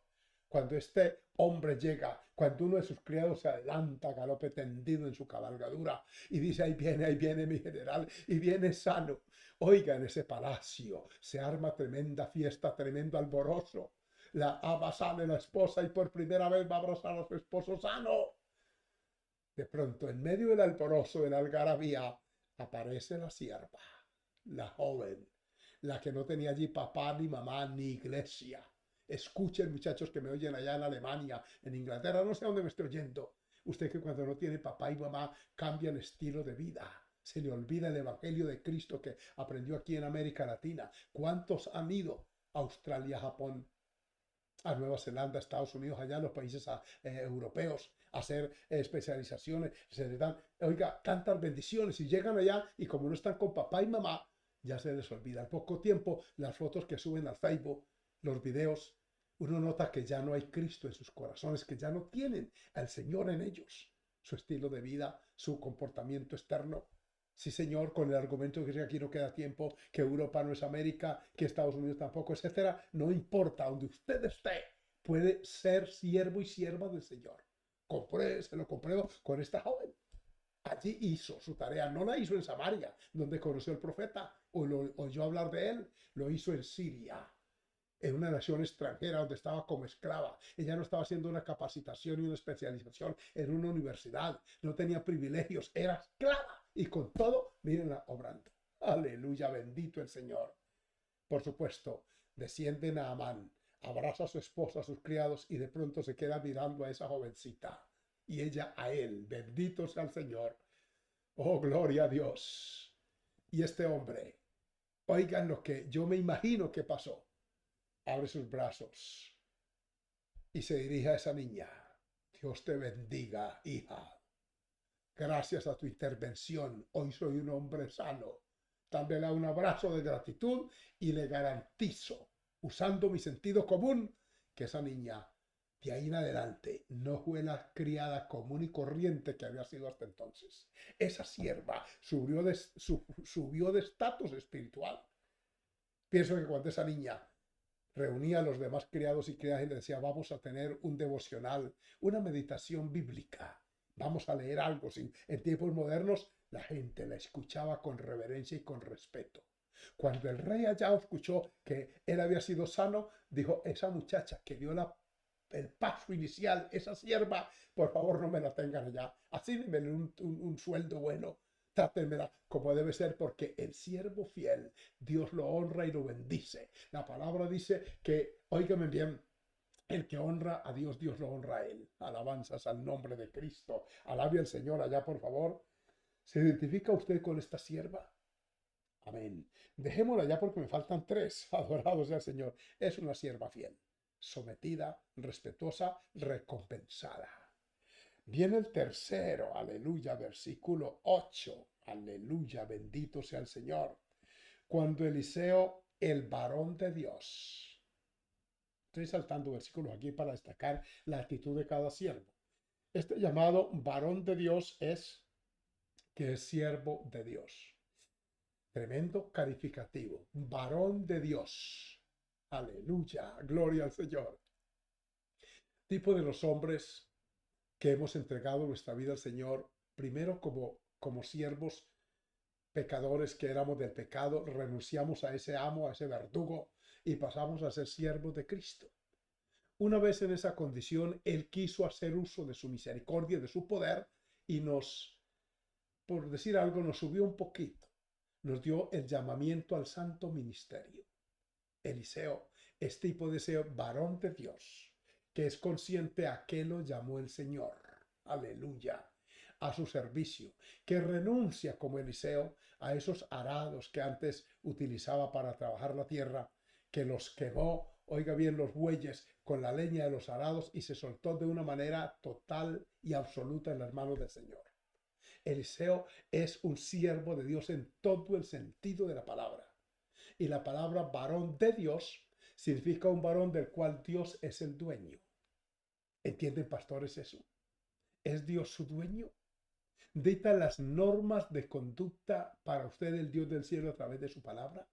[SPEAKER 1] Cuando este hombre llega, cuando uno de sus criados se adelanta, galope tendido en su cabalgadura y dice, ahí viene mi general, y viene sano. Oiga, en ese palacio se arma tremenda fiesta, tremendo alborozo. La ama sale la esposa y por primera vez va a abrazar a su esposo sano. De pronto, en medio del alborozo, de la algarabía, aparece la sierva, la joven, la que no tenía allí papá, ni mamá, ni iglesia. Escuchen, muchachos que me oyen allá en Alemania, en Inglaterra, no sé a dónde me estoy oyendo. Usted que cuando no tiene papá y mamá cambia el estilo de vida. Se le olvida el evangelio de Cristo que aprendió aquí en América Latina. ¿Cuántos han ido a Australia, Japón, a Nueva Zelanda, Estados Unidos, allá en los países europeos, a hacer especializaciones? Se les dan, oiga, tantas bendiciones y llegan allá y como no están con papá y mamá, ya se les olvida. Al poco tiempo, las fotos que suben al Facebook, los videos, uno nota que ya no hay Cristo en sus corazones, que ya no tienen al Señor en ellos. Su estilo de vida, su comportamiento externo. Sí, señor, con el argumento que aquí no queda tiempo, que Europa no es América, que Estados Unidos tampoco, etcétera. No importa, donde usted esté, puede ser siervo y sierva del Señor. Se lo compruebo con esta joven. Allí hizo su tarea, no la hizo en Samaria, donde conoció al profeta, o lo oyó hablar de él, lo hizo en Siria, en una nación extranjera donde estaba como esclava. Ella no estaba haciendo una capacitación y una especialización en una universidad, no tenía privilegios, era esclava y con todo, mírenla obrando. Aleluya, bendito el Señor. Por supuesto, desciende Naamán, abraza a su esposa, a sus criados y de pronto se queda mirando a esa jovencita y ella a él. Bendito sea el Señor. Oh, gloria a Dios. Y este hombre, oigan lo que yo me imagino que pasó. Abre sus brazos y se dirige a esa niña. Dios te bendiga, hija. Gracias a tu intervención, hoy soy un hombre sano. Dándole un abrazo de gratitud y le garantizo, usando mi sentido común, que esa niña de ahí en adelante no fue la criada común y corriente que había sido hasta entonces. Esa sierva subió de estatus espiritual. Pienso que cuando esa niña reunía a los demás criados y criadas y le decía, vamos a tener un devocional, una meditación bíblica, vamos a leer algo. En tiempos modernos la gente la escuchaba con reverencia y con respeto. Cuando el rey allá escuchó que él había sido sano, dijo, esa muchacha que dio el paso inicial, esa sierva, por favor no me la tengan allá, así denme un sueldo bueno, trátenmela como debe ser, porque el siervo fiel, Dios lo honra y lo bendice. La palabra dice que, óigame bien, el que honra a Dios, Dios lo honra a él. Alabanzas al nombre de Cristo. Alabe al Señor allá, por favor. ¿Se identifica usted con esta sierva? Amén. Dejémosla ya porque me faltan tres. Adorados sea el Señor. Es una sierva fiel, sometida, respetuosa, recompensada. Viene el tercero, aleluya, versículo 8. Aleluya, bendito sea el Señor. Cuando Eliseo, el varón de Dios. Estoy saltando versículos aquí para destacar la actitud de cada siervo. Este llamado varón de Dios es que es siervo de Dios. Tremendo calificativo. Varón de Dios. Aleluya, gloria al Señor. Tipo de los hombres que hemos entregado nuestra vida al Señor, primero como siervos pecadores que éramos del pecado, renunciamos a ese amo, a ese verdugo y pasamos a ser siervos de Cristo. Una vez en esa condición, Él quiso hacer uso de su misericordia, de su poder y por decir algo, nos subió un poquito. Nos dio el llamamiento al santo ministerio. Eliseo es tipo de ese varón de Dios, que es consciente a qué lo llamó el Señor. Aleluya. A su servicio, que renuncia como Eliseo a esos arados que antes utilizaba para trabajar la tierra, que los quemó, oiga bien, los bueyes con la leña de los arados y se soltó de una manera total y absoluta en las manos del Señor. Eliseo es un siervo de Dios en todo el sentido de la palabra. Y la palabra varón de Dios significa un varón del cual Dios es el dueño. ¿Entienden, pastores, eso? ¿Es Dios su dueño? ¿Dicta las normas de conducta para usted el Dios del cielo a través de su palabra?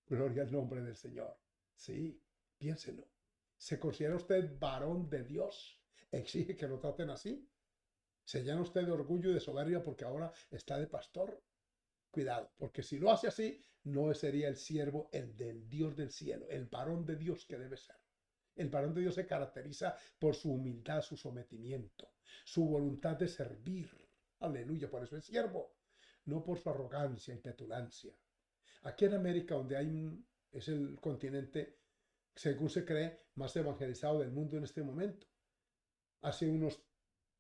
[SPEAKER 1] Gloria al nombre del Señor. Sí, piénselo. ¿Se considera usted varón de Dios? ¿Exige que lo traten así? ¿Se llena usted de orgullo y de soberbia porque ahora está de pastor? Cuidado, porque si lo hace así, no sería el siervo, el del Dios del cielo, el varón de Dios que debe ser. El varón de Dios se caracteriza por su humildad, su sometimiento, su voluntad de servir. Aleluya, por eso es siervo, no por su arrogancia y petulancia. Aquí en América, donde es el continente, según se cree, más evangelizado del mundo en este momento. Hace unos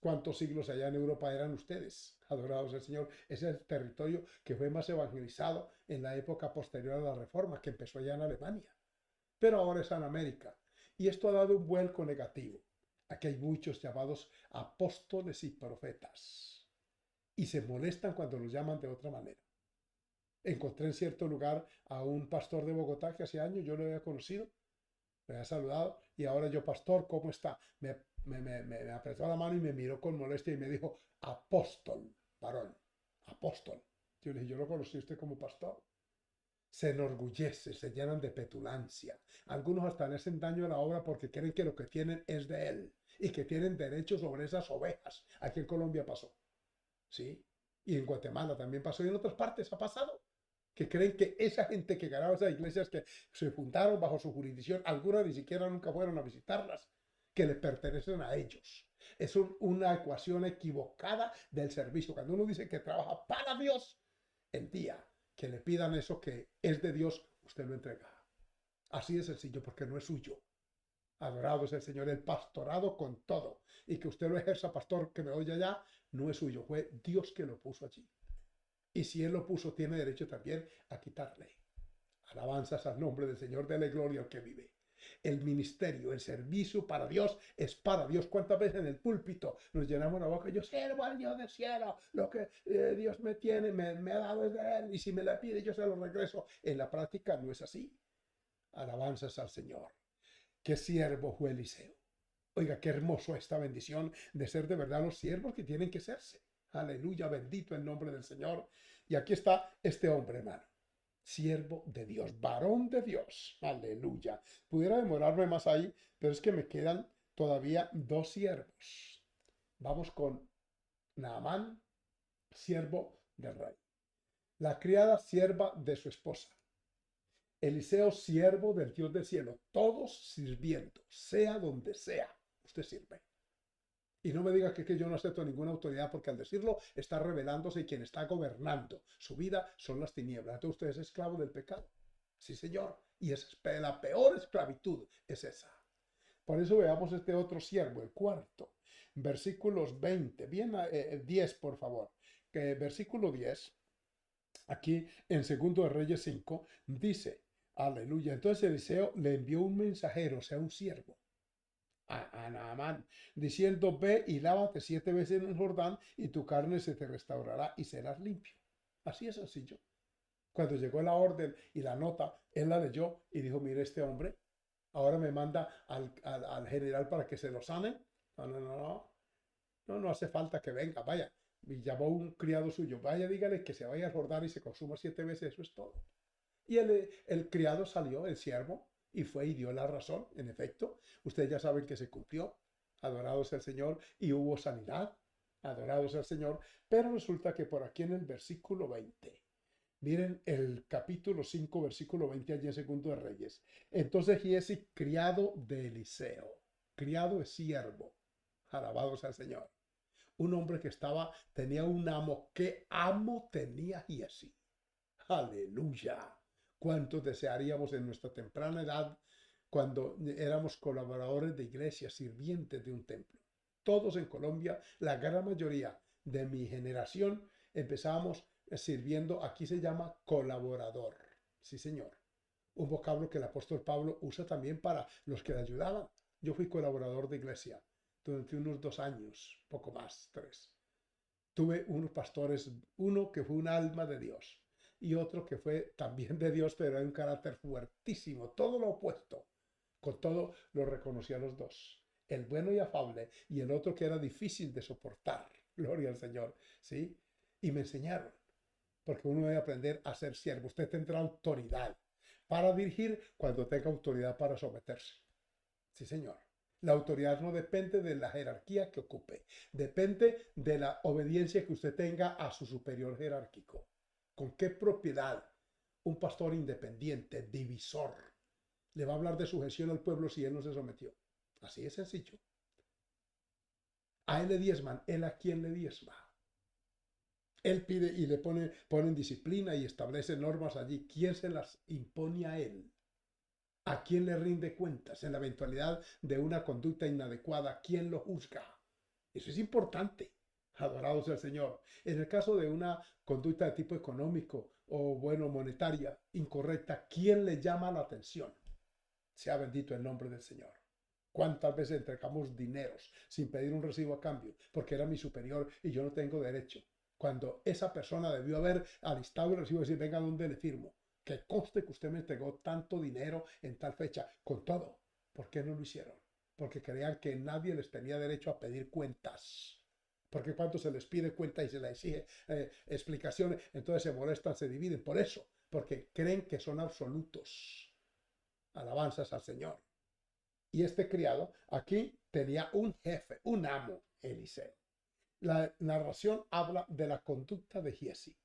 [SPEAKER 1] cuantos siglos allá en Europa eran ustedes, adorados al Señor. Ese es el territorio que fue más evangelizado en la época posterior a la Reforma, que empezó allá en Alemania. Pero ahora es en América. Y esto ha dado un vuelco negativo. Aquí hay muchos llamados apóstoles y profetas. Y se molestan cuando los llaman de otra manera. Encontré en cierto lugar a un pastor de Bogotá que hace años yo lo había conocido, me había saludado y ahora yo, pastor, ¿cómo está? Me apretó la mano y me miró con molestia y me dijo, apóstol, varón, apóstol. Yo le dije, yo lo conocí a usted como pastor. Se enorgullece, se llenan de petulancia. Algunos hasta le hacen daño a la obra porque creen que lo que tienen es de él y que tienen derecho sobre esas ovejas. Aquí en Colombia pasó, ¿sí? Y en Guatemala también pasó y en otras partes ha pasado. Que creen que esa gente que ganaba esas iglesias que se fundaron bajo su jurisdicción, algunas ni siquiera nunca fueron a visitarlas, que le pertenecen a ellos. Es una ecuación equivocada del servicio. Cuando uno dice que trabaja para Dios, el día que le pidan eso que es de Dios, usted lo entrega. Así de sencillo, porque no es suyo. Adorado es el Señor, el pastorado con todo. Y que usted lo ejerza, pastor, que me oye allá, no es suyo. Fue Dios que lo puso allí. Y si Él lo puso, tiene derecho también a quitarle. Alabanzas al nombre del Señor, dele gloria al que vive. El ministerio, el servicio para Dios es para Dios. ¿Cuántas veces en el púlpito nos llenamos la boca? Yo sirvo al Dios del cielo. Lo que Dios me tiene, me ha dado es de Él. Y si me la pide, yo se lo regreso. En la práctica no es así. Alabanzas al Señor. Qué siervo fue Eliseo. Oiga, qué hermoso esta bendición de ser de verdad los siervos que tienen que serse. Aleluya, bendito el nombre del Señor. Y aquí está este hombre, hermano. Siervo de Dios, varón de Dios. Aleluya. Pudiera demorarme más ahí, pero es que me quedan todavía dos siervos. Vamos con Naamán, siervo del rey. La criada, sierva de su esposa. Eliseo, siervo del Dios del cielo. Todos sirviendo, sea donde sea. Usted sirve. Y no me diga que yo no acepto ninguna autoridad, porque al decirlo está revelándose y quien está gobernando su vida son las tinieblas. Entonces usted es esclavo del pecado. Sí, señor. Y la peor esclavitud es esa. Por eso veamos este otro siervo, el cuarto. Versículos 20, bien 10 por favor. Versículo 10, aquí en 2 de Reyes 5, dice, aleluya. Entonces Eliseo le envió un mensajero, o sea, un siervo a Naamán, diciendo, ve y lávate 7 veces en el Jordán y tu carne se te restaurará y serás limpio. Así es sencillo. Cuando llegó la orden y la nota, él la leyó y dijo, mire, este hombre ahora me manda al general para que se lo sane. No hace falta que venga, vaya. Y llamó un criado suyo, vaya, dígale que se vaya al Jordán y se consuma 7 veces, eso es todo. Y el criado salió, el siervo, y fue y dio la razón. En efecto, ustedes ya saben que se cumplió. Adorado sea el Señor, y hubo sanidad. Adorado sea el Señor. Pero resulta que por aquí en el versículo 20, miren el capítulo 5, versículo 20, allí en 2 de Reyes. Entonces Giesi, criado de Eliseo. Criado es siervo. Alabado sea el Señor. Un hombre que tenía un amo. ¿Qué amo tenía Giesi? Aleluya. ¿Cuántos desearíamos en nuestra temprana edad cuando éramos colaboradores de iglesia, sirvientes de un templo. Todos en Colombia, la gran mayoría de mi generación, empezábamos sirviendo, aquí se llama colaborador. Sí, señor. Un vocablo que el apóstol Pablo usa también para los que le ayudaban. Yo fui colaborador de iglesia durante unos 2 años, poco más, 3. Tuve unos pastores, uno que fue un alma de Dios y otro que fue también de Dios, pero de un carácter fuertísimo, todo lo opuesto. Con todo, lo reconocí a los dos, el bueno y afable y el otro que era difícil de soportar. Gloria al Señor, ¿sí? Y me enseñaron, porque uno debe aprender a ser siervo. Usted tendrá autoridad para dirigir cuando tenga autoridad para someterse. Sí, señor. La autoridad no depende de la jerarquía que ocupe, depende de la obediencia que usted tenga a su superior jerárquico. ¿Con qué propiedad un pastor independiente, divisor, le va a hablar de sujeción al pueblo si él no se sometió? Así es sencillo. A él le diezman, él a quién le diezma. Él pide y le ponen disciplina y establece normas allí. ¿Quién se las impone a él? ¿A quién le rinde cuentas en la eventualidad de una conducta inadecuada? ¿Quién lo juzga? Eso es importante. Adorado sea el Señor. En el caso de una conducta de tipo económico o, bueno, monetaria incorrecta, ¿quién le llama la atención? Sea bendito el nombre del Señor. ¿Cuántas veces entregamos dineros sin pedir un recibo a cambio? Porque era mi superior y yo no tengo derecho. Cuando esa persona debió haber alistado el recibo y decir, venga, ¿dónde le firmo? Que conste que usted me entregó tanto dinero en tal fecha. Con todo, ¿por qué no lo hicieron? Porque creían que nadie les tenía derecho a pedir cuentas. Porque cuando se les pide cuenta y se les exige explicaciones, entonces se molestan, se dividen. Por eso, porque creen que son absolutos. Alabanzas al Señor. Y este criado aquí tenía un jefe, un amo, Eliseo. La narración habla de la conducta de Giesi.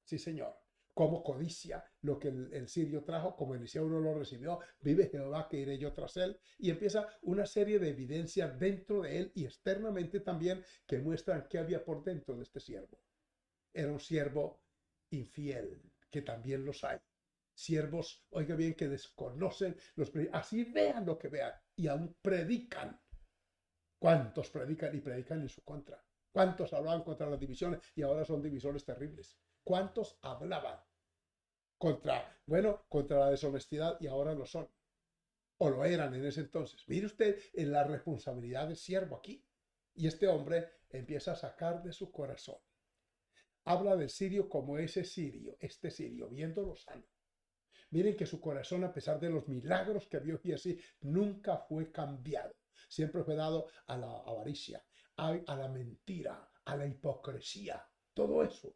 [SPEAKER 1] Sí, señor. Como codicia lo que el sirio trajo, como Eliseo no lo recibió, vive Jehová que iré yo tras él. Y empieza una serie de evidencias dentro de él y externamente también que muestran qué había por dentro de este siervo. Era un siervo infiel, que también los hay. Siervos, oiga bien, que desconocen así vean lo que vean y aún predican. ¿Cuántos predican y predican en su contra? ¿Cuántos hablaban contra las divisiones y ahora son divisores terribles? ¿Cuántos hablaban contra la deshonestidad y ahora lo son? O lo eran en ese entonces. Mire usted en la responsabilidad del siervo aquí. Y este hombre empieza a sacar de su corazón. Habla del sirio como ese sirio, este sirio, viéndolo sano. Miren que su corazón, a pesar de los milagros que vio Giesi, nunca fue cambiado. Siempre fue dado a la avaricia, a la mentira, a la hipocresía. Todo eso,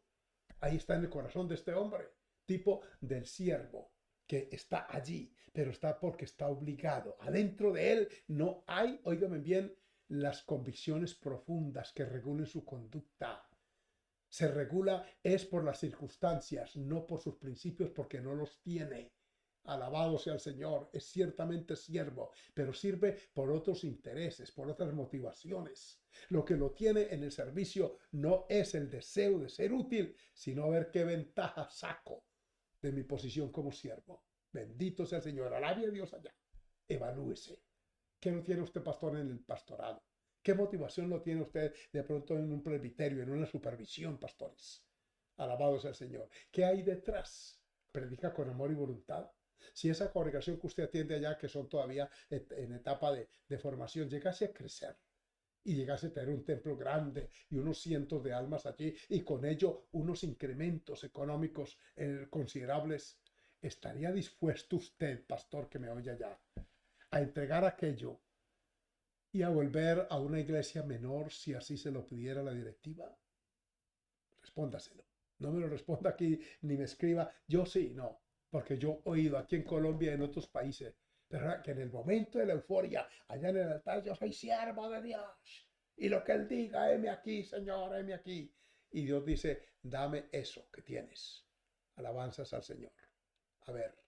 [SPEAKER 1] ahí está en el corazón de este hombre, tipo del siervo, que está allí, pero está porque está obligado. Adentro de él no hay, óigame bien, las convicciones profundas que regulen su conducta. Se regula es por las circunstancias, no por sus principios, porque no los tiene. Alabado sea el Señor, es ciertamente siervo, pero sirve por otros intereses, por otras motivaciones. Lo que lo tiene en el servicio no es el deseo de ser útil, sino ver qué ventaja saco de mi posición como siervo. Bendito sea el Señor, alabe a Dios allá. Evalúese. ¿Qué no tiene usted, pastor, en el pastorado? ¿Qué motivación lo tiene usted de pronto en un presbiterio, en una supervisión, pastores? Alabado sea el Señor. ¿Qué hay detrás? ¿Predica con amor y voluntad? Si esa congregación que usted atiende allá, que son todavía en etapa de formación, llegase a crecer y llegase a tener un templo grande y unos cientos de almas allí y con ello unos incrementos económicos considerables, ¿estaría dispuesto usted, pastor que me oye allá, a entregar aquello y a volver a una iglesia menor si así se lo pidiera la directiva? Respóndaselo. No me lo responda aquí ni me escriba, yo sí, no, porque yo he oído aquí en Colombia y en otros países, pero que en el momento de la euforia, allá en el altar, yo soy siervo de Dios. Y lo que Él diga, heme aquí, Señor, heme aquí. Y Dios dice, dame eso que tienes. Alabanzas al Señor. A ver,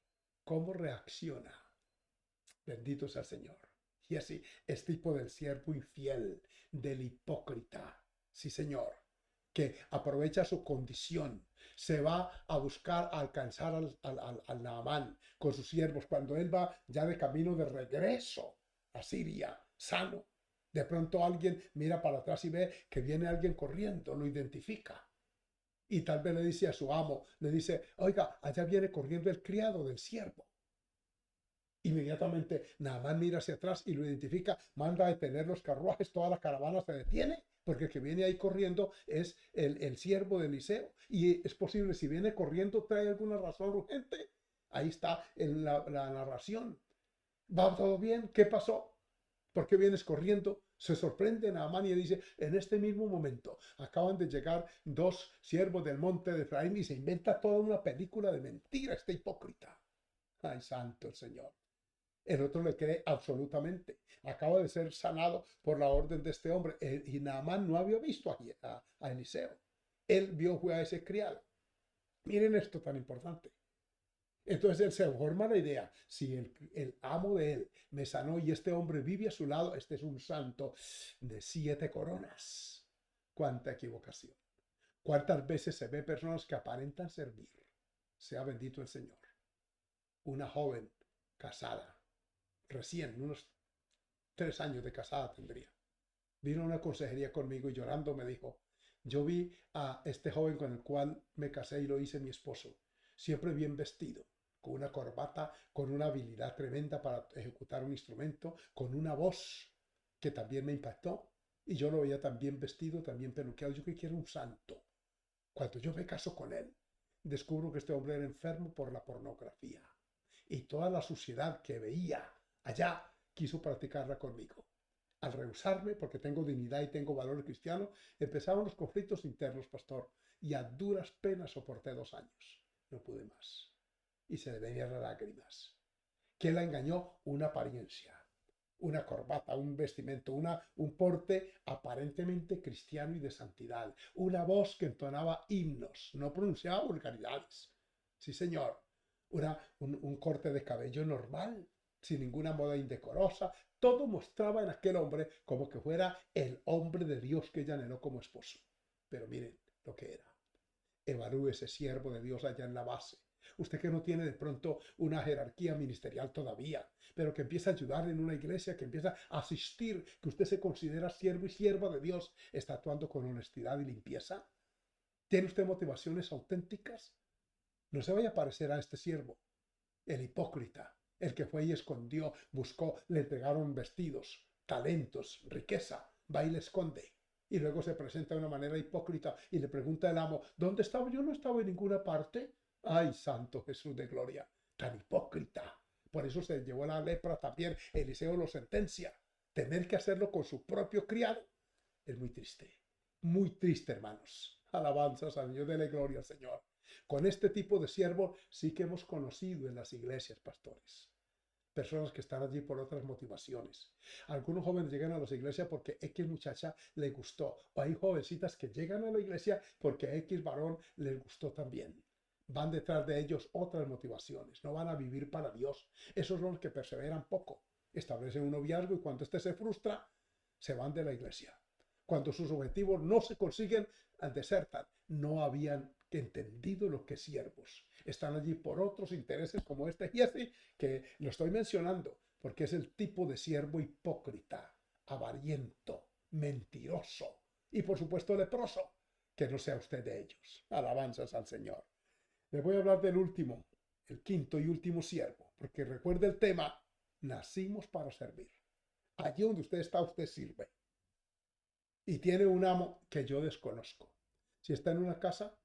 [SPEAKER 1] ¿cómo reacciona? Bendito sea el Señor. Y así es tipo del siervo infiel, del hipócrita. Sí, Señor. que aprovecha su condición, se va a buscar a alcanzar al Naamán con sus siervos cuando él va ya de camino de regreso a Siria, sano. De pronto alguien mira para atrás y ve que viene alguien corriendo, lo identifica. Y tal vez le dice a su amo, le dice, oiga, allá viene corriendo el criado del siervo. Inmediatamente Naamán mira hacia atrás y lo identifica, manda a detener los carruajes, toda la caravana se detiene, porque el que viene ahí corriendo es el siervo de Eliseo. Y es posible, si viene corriendo, trae alguna razón urgente. Ahí está en la narración. ¿Va todo bien? ¿Qué pasó? ¿Por qué vienes corriendo? Se sorprende Naamán y dice, en este mismo momento acaban de llegar dos siervos del monte de Efraín y se inventa toda una película de mentira este hipócrita. Ay, santo el Señor. El otro le cree absolutamente. Acaba de ser sanado por la orden de este hombre. Y Naamán no había visto a Eliseo. Él vio a ese criado. Miren esto tan importante. Entonces él se forma la idea, si el amo de él me sanó y este hombre vive a su lado, este es un santo de 7 coronas. ¡Cuánta equivocación! ¿Cuántas veces se ve personas que aparentan servir? Sea bendito el Señor. Una joven casada, recién, unos 3 años de casada tendría. Vino a una consejería conmigo y llorando me dijo, yo vi a este joven con el cual me casé y lo hice mi esposo, siempre bien vestido, con una corbata, con una habilidad tremenda para ejecutar un instrumento, con una voz que también me impactó, y yo lo veía también vestido, también peluqueado. Yo que quiero un santo. Cuando yo me caso con él, descubro que este hombre era enfermo por la pornografía, y toda la suciedad que veía allá quiso practicarla conmigo. Al rehusarme, porque tengo dignidad y tengo valor cristiano, empezaron los conflictos internos, pastor, y a duras penas soporté 2 años. No pude más. Y se le venían las lágrimas. ¿Qué la engañó? Una apariencia, una corbata, un vestimento, un porte aparentemente cristiano y de santidad, una voz que entonaba himnos, no pronunciaba vulgaridades. Sí, señor. Un corte de cabello normal, sin ninguna moda indecorosa. Todo mostraba en aquel hombre como que fuera el hombre de Dios que ella anheló como esposo. Pero miren lo que era. Evalúe ese siervo de Dios allá en la base. Usted que no tiene de pronto una jerarquía ministerial todavía, pero que empieza a ayudar en una iglesia, que empieza a asistir, que usted se considera siervo y sierva de Dios, ¿está actuando con honestidad y limpieza? ¿Tiene usted motivaciones auténticas? No se vaya a parecer a este siervo, el hipócrita, el que fue y escondió, buscó, le entregaron vestidos, talentos, riqueza, va y le esconde. Y luego se presenta de una manera hipócrita y le pregunta al amo, ¿dónde estaba? Yo no estaba en ninguna parte. Ay, santo Jesús de gloria, tan hipócrita. Por eso se llevó la lepra también. Eliseo lo sentencia. Tener que hacerlo con su propio criado es muy triste, hermanos. Alabanzas al Dios de la gloria, Señor. Con este tipo de siervo sí que hemos conocido en las iglesias, pastores. Personas que están allí por otras motivaciones. Algunos jóvenes llegan a las iglesias porque X muchacha le gustó. O hay jovencitas que llegan a la iglesia porque X varón les gustó también. Van detrás de ellos otras motivaciones. No van a vivir para Dios. Esos son los que perseveran poco. Establecen un noviazgo y cuando éste se frustra, se van de la iglesia. Cuando sus objetivos no se consiguen, desertan. No habían entendido lo que siervos. Están allí por otros intereses como este Giesi, que lo estoy mencionando, porque es el tipo de siervo hipócrita, avariento, mentiroso y por supuesto leproso. Que no sea usted de ellos. Alabanzas al Señor. Les voy a hablar del último, el quinto y último siervo, porque recuerde el tema, nacimos para servir. Allí donde usted está, usted sirve. Y tiene un amo que yo desconozco. Si está en una casa,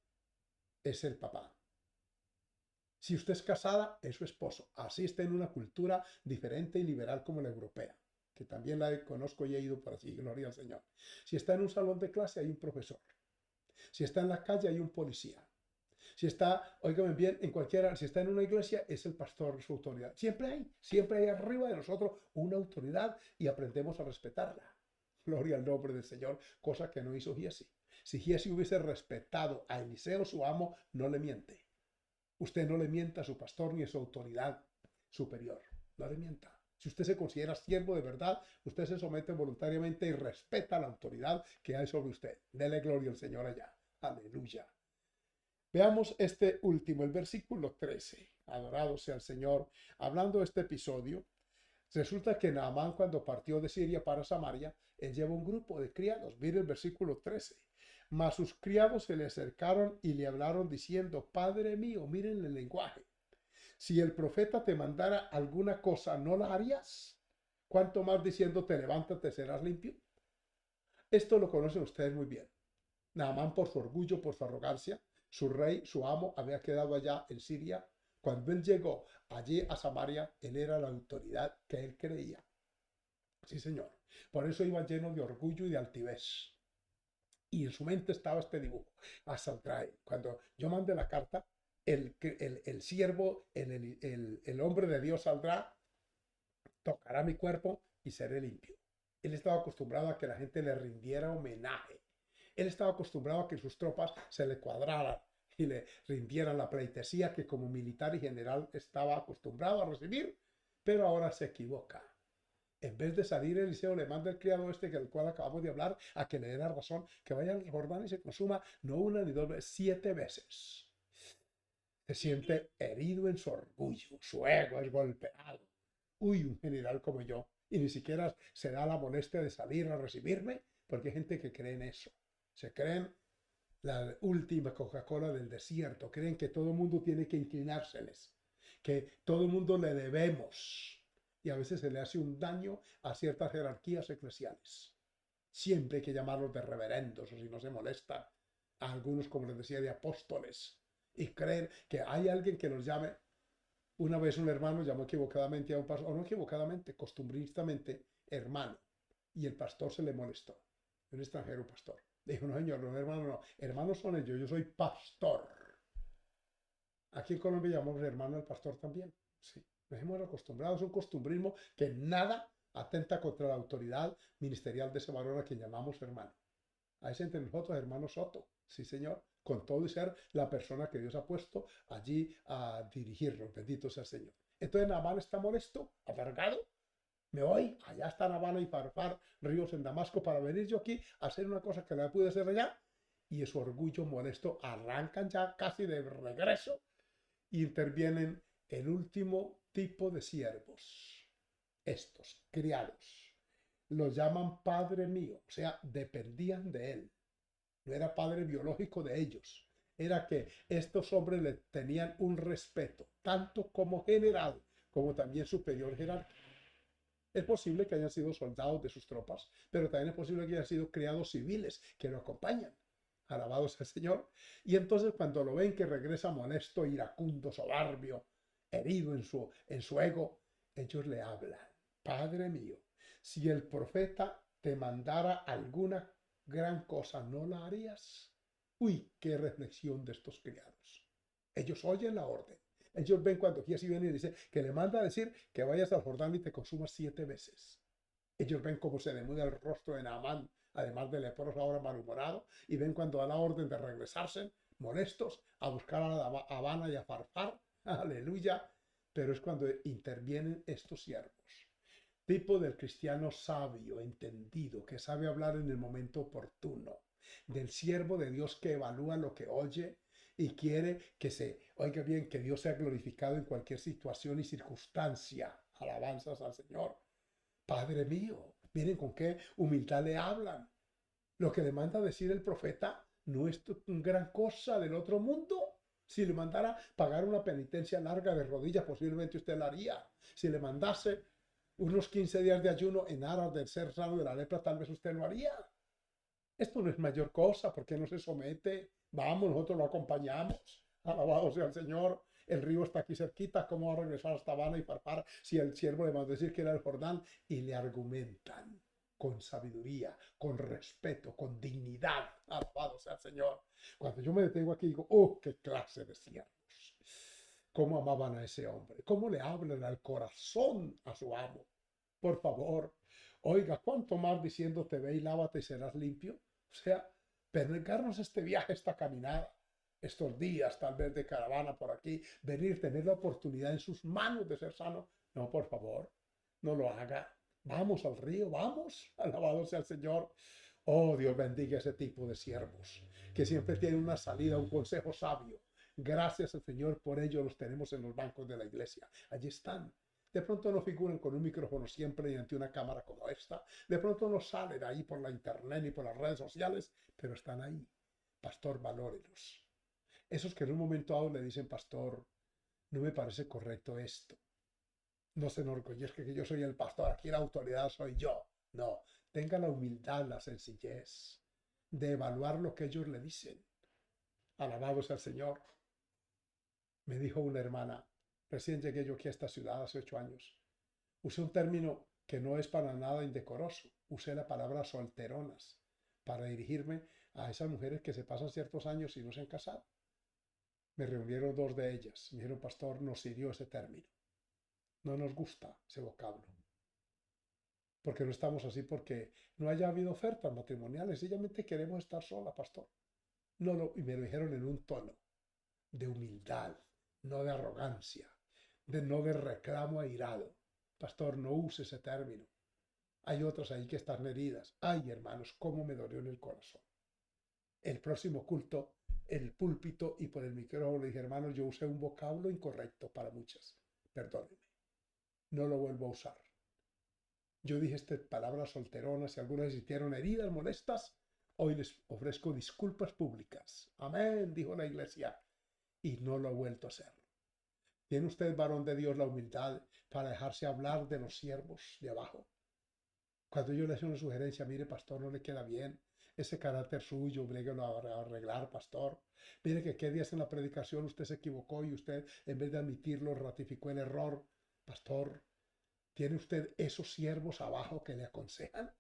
[SPEAKER 1] es el papá. Si usted es casada, es su esposo. Así está en una cultura diferente y liberal como la europea, que también la conozco y he ido por allí, gloria al Señor. Si está en un salón de clase, hay un profesor. Si está en la calle, hay un policía. Si está, óigame bien, si está en una iglesia, es el pastor su autoridad. Siempre hay arriba de nosotros una autoridad y aprendemos a respetarla. Gloria al nombre del Señor, cosa que no hizo Giesi. Si Giesi hubiese respetado a Eliseo, su amo, no le miente. Usted no le mienta a su pastor ni a su autoridad superior. No le mienta. Si usted se considera siervo de verdad, usted se somete voluntariamente y respeta la autoridad que hay sobre usted. Dele gloria al Señor allá. Aleluya. Veamos este último, el versículo 13. Adorado sea el Señor. Hablando de este episodio, resulta que Naamán, cuando partió de Siria para Samaria, él lleva un grupo de criados. Mire el versículo 13. Mas sus criados se le acercaron y le hablaron diciendo: Padre mío, miren el lenguaje. Si el profeta te mandara alguna cosa, ¿no la harías? ¿Cuánto más diciéndote: levántate, serás limpio? Esto lo conocen ustedes muy bien. Naamán, por su orgullo, por su arrogancia, su rey, su amo, había quedado allá en Siria. Cuando él llegó allí a Samaria, él era la autoridad que él creía. Sí, señor. Por eso iba lleno de orgullo y de altivez. Y en su mente estaba este dibujo. Asaltrae. Cuando yo mande la carta, el siervo, el hombre de Dios saldrá, tocará mi cuerpo y seré limpio. Él estaba acostumbrado a que la gente le rindiera homenaje. Él estaba acostumbrado a que sus tropas se le cuadraran y le rindieran la pleitesía que como militar y general estaba acostumbrado a recibir, pero ahora se equivoca. En vez de salir, Eliseo le manda el criado este, del cual acabamos de hablar, a que le dé la razón, que vaya al Jordán y se consuma no una ni dos veces, 7 veces. Se siente herido en su orgullo, su ego es golpeado. Uy, un general como yo, y ni siquiera se da la molestia de salir a recibirme, porque hay gente que cree en eso. Se creen la última Coca-Cola del desierto, creen que todo el mundo tiene que inclinárseles, que todo el mundo le debemos. Y a veces se le hace un daño a ciertas jerarquías eclesiales. Siempre hay que llamarlos de reverendos, o si no se molesta a algunos, como les decía, de apóstoles. Y creer que hay alguien que los llame. Una vez un hermano llamó equivocadamente a un pastor, o no equivocadamente, costumbristamente, hermano. Y el pastor se le molestó. Un extranjero pastor. Dijo: no, señor, no, hermano, no. Hermanos son ellos, yo soy pastor. Aquí en Colombia llamamos hermano al pastor también. Sí, nos hemos acostumbrado, es un costumbrismo que nada atenta contra la autoridad ministerial de ese varón a quien llamamos hermano. A ese entre nosotros, hermano Soto, sí señor, con todo y ser la persona que Dios ha puesto allí a dirigirnos, bendito sea el Señor. Entonces Naamán está molesto, amargado. Me voy, allá está Habana y Farfar, ríos en Damasco, para venir yo aquí a hacer una cosa que no pude hacer allá. Y su orgullo molesto arrancan ya casi de regreso y intervienen el último tipo de siervos, estos criados. Los llaman Padre mío, o sea, dependían de él. No era padre biológico de ellos. Era que estos hombres le tenían un respeto, tanto como general, como también superior jerárquico. Es posible que hayan sido soldados de sus tropas, pero también es posible que hayan sido criados civiles que lo acompañan. Alabado sea el Señor. Y entonces cuando lo ven que regresa molesto, iracundo, soberbio, herido en su ego, ellos le hablan: Padre mío, si el profeta te mandara alguna gran cosa, ¿no la harías? Uy, qué reflexión de estos criados. Ellos oyen la orden. Ellos ven cuando Giesi viene y dice que le manda a decir que vayas al Jordán y te consumas 7 veces. Ellos ven cómo se demuda el rostro de Naamán, además de leproso ahora malhumorado, y ven cuando da la orden de regresarse, molestos, a buscar a Habana y a Farfar. Aleluya. Pero es cuando intervienen estos siervos. Tipo del cristiano sabio, entendido, que sabe hablar en el momento oportuno. Del siervo de Dios que evalúa lo que oye y quiere que se oiga bien, que Dios sea glorificado en cualquier situación y circunstancia. Alabanzas al Señor. Padre mío, miren con qué humildad le hablan. Lo que le manda decir el profeta no es gran cosa del otro mundo. Si le mandara pagar una penitencia larga de rodillas, posiblemente usted la haría. Si le mandase unos 15 días de ayuno en aras del ser sano de la lepra, tal vez usted lo haría. Esto no es mayor cosa, ¿por qué no se somete? Vamos, nosotros lo acompañamos. Alabado sea el Señor. El río está aquí cerquita, ¿cómo va a regresar hasta Habana y Farfar si el siervo le va a decir que era el Jordán? Y le argumentan con sabiduría, con respeto, con dignidad. Alabado sea el Señor. Cuando yo me detengo aquí digo: oh, qué clase de siervos. Cómo amaban a ese hombre, cómo le hablan al corazón a su amo. Por favor, oiga, ¿cuánto más diciéndote ve y lávate y serás limpio? O sea, peregrarnos este viaje, esta caminada, estos días tal vez de caravana por aquí, venir, tener la oportunidad en sus manos de ser sano. No, por favor, no lo haga. Vamos al río, vamos, alabado sea el Señor. Oh, Dios bendiga ese tipo de siervos, que siempre tienen una salida, un consejo sabio. Gracias al Señor, por ello los tenemos en los bancos de la iglesia. Allí están. De pronto no figuran con un micrófono siempre y ante una cámara como esta. De pronto no salen ahí por la internet ni por las redes sociales, pero están ahí. Pastor, valórelos. Esos que en un momento dado le dicen, pastor, no me parece correcto esto. No se enorgullezca que yo soy el pastor, aquí la autoridad soy yo. No, tenga la humildad, la sencillez de evaluar lo que ellos le dicen. Alabado sea el Señor. Me dijo una hermana, recién llegué yo aquí a esta ciudad hace 8 años. Usé un término que no es para nada indecoroso. Usé la palabra solteronas para dirigirme a esas mujeres que se pasan ciertos años y no se han casado. Me reunieron dos de ellas. Me dijeron, pastor, nos hirió ese término. No nos gusta ese vocablo. Porque no estamos así porque no haya habido ofertas matrimoniales. Sencillamente queremos estar sola, pastor. Y me lo dijeron en un tono de humildad, no de arrogancia, no de reclamo airado. Pastor, no use ese término. Hay otras ahí que están heridas. Ay, hermanos, cómo me dolió en el corazón. El próximo culto, el púlpito y por el micrófono, le dije, hermanos, yo usé un vocablo incorrecto para muchas. Perdónenme. No lo vuelvo a usar. Yo dije estas palabras solteronas y algunas hicieron heridas molestas. Hoy les ofrezco disculpas públicas. Amén, dijo la iglesia. Y no lo he vuelto a hacer. ¿Tiene usted, varón de Dios, la humildad para dejarse hablar de los siervos de abajo? Cuando yo le hice una sugerencia, mire, pastor, no le queda bien ese carácter suyo, bréguelo a arreglar, pastor. Mire que qué días en la predicación usted se equivocó y usted, en vez de admitirlo, ratificó el error. Pastor, ¿tiene usted esos siervos abajo que le aconsejan?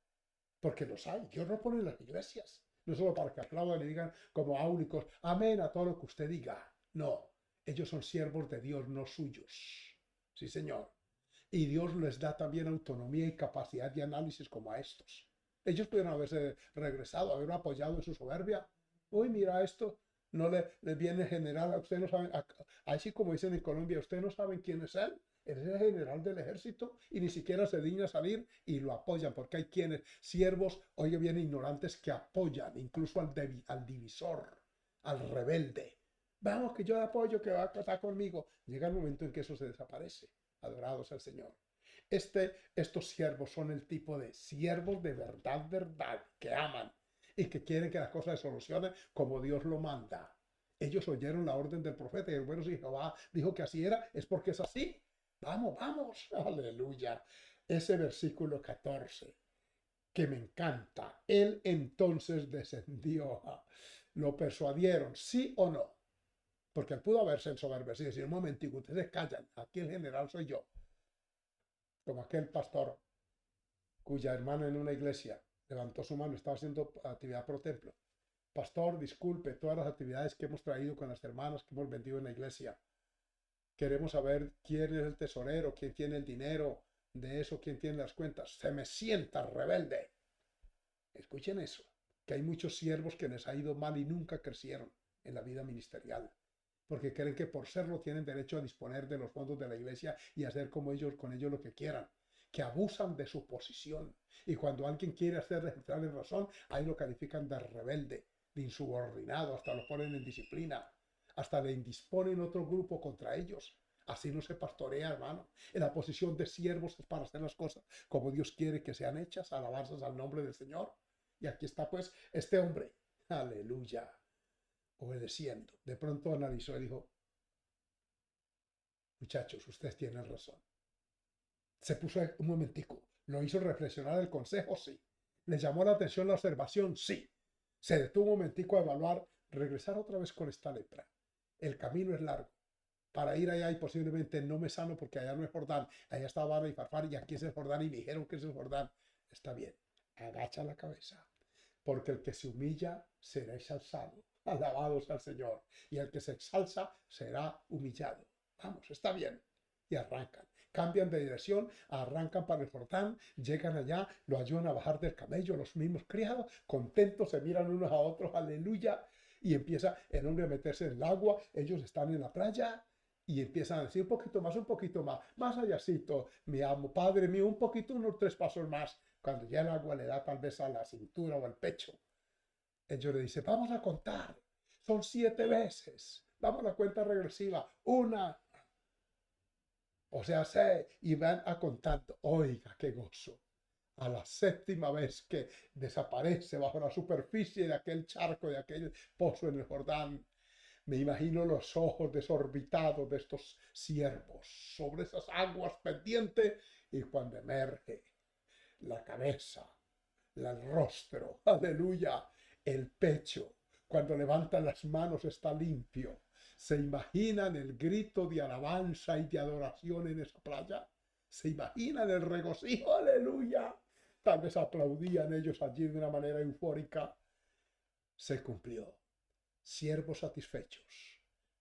[SPEAKER 1] Porque los hay. Dios no pone en las iglesias. No solo para que aplaudan y digan como áulicos, amén a todo lo que usted diga. No, ellos son siervos de Dios, no suyos. Sí, Señor. Y Dios les da también autonomía y capacidad de análisis como a estos. Ellos pudieron haberse regresado, haber apoyado en su soberbia. Uy, mira esto, no le viene general, ustedes no saben, así como dicen en Colombia, ustedes no saben quién es él. Él es el general del ejército y ni siquiera se digna salir y lo apoyan, porque hay quienes, siervos, oye bien, ignorantes, que apoyan incluso al divisor, al rebelde. Vamos, que yo le apoyo, que va a casar conmigo. Llega el momento en que eso se desaparece. Adorados al Señor. Estos siervos son el tipo de siervos de verdad, que aman y que quieren que las cosas se solucionen como Dios lo manda. Ellos oyeron la orden del profeta y bueno, si Jehová dijo que así era, es porque es así. Vamos, vamos, aleluya. Ese versículo 14, que me encanta. Él entonces descendió. Lo persuadieron, sí o no. Porque él pudo haberse ensoberbecido y decir, un momentico, ustedes callan, aquí el general soy yo. Como aquel pastor cuya hermana en una iglesia levantó su mano, estaba haciendo actividad pro templo. Pastor, disculpe todas las actividades que hemos traído con las hermanas que hemos vendido en la iglesia. Queremos saber quién es el tesorero, quién tiene el dinero de eso, quién tiene las cuentas. Se me sienta rebelde. Escuchen eso, que hay muchos siervos que les ha ido mal y nunca crecieron en la vida ministerial, porque creen que por serlo tienen derecho a disponer de los fondos de la iglesia y hacer con ellos lo que quieran, que abusan de su posición. Y cuando alguien quiere hacer entrar en razón, ahí lo califican de rebelde, de insubordinado, hasta lo ponen en disciplina, hasta le indisponen otro grupo contra ellos. Así no se pastorea, hermano. En la posición de siervos es para hacer las cosas como Dios quiere que sean hechas, alabanzas al nombre del Señor. Y aquí está pues este hombre, aleluya, obedeciendo. De pronto analizó y dijo, muchachos, ustedes tienen razón. Se puso un momentico, lo hizo reflexionar el consejo, sí. Le llamó la atención la observación, sí. Se detuvo un momentico a evaluar, regresar otra vez con esta lepra. El camino es largo. Para ir allá y posiblemente no me sano porque allá no es Jordán. Allá está Abana y Farfar y aquí es el Jordán y me dijeron que es el Jordán. Está bien, agacha la cabeza. Porque el que se humilla será exalzado. Alabados al Señor. Y el que se exalza será humillado. Vamos, está bien. Y arrancan. Cambian de dirección, arrancan para el Jordán, llegan allá, lo ayudan a bajar del camello, los mismos criados, contentos, se miran unos a otros, aleluya, y empieza el hombre a meterse en el agua, ellos están en la playa, y empiezan a decir un poquito más, más allácito, mi amo, padre mío, un poquito, unos 3 pasos más, cuando ya el agua le da tal vez a la cintura o al pecho, ellos le dicen, vamos a contar, son 7 veces, damos la cuenta regresiva, 1, o sea, 6, y van a contando. Oiga, qué gozo. A la 7ª vez que desaparece bajo la superficie de aquel charco, de aquel pozo en el Jordán, me imagino los ojos desorbitados de estos siervos sobre esas aguas pendientes, y cuando emerge la cabeza, el rostro, aleluya, el pecho, cuando levantan las manos está limpio. ¿Se imaginan el grito de alabanza y de adoración en esa playa? ¿Se imaginan el regocijo? Aleluya. Tal vez aplaudían ellos allí de una manera eufórica. Se cumplió. Siervos satisfechos.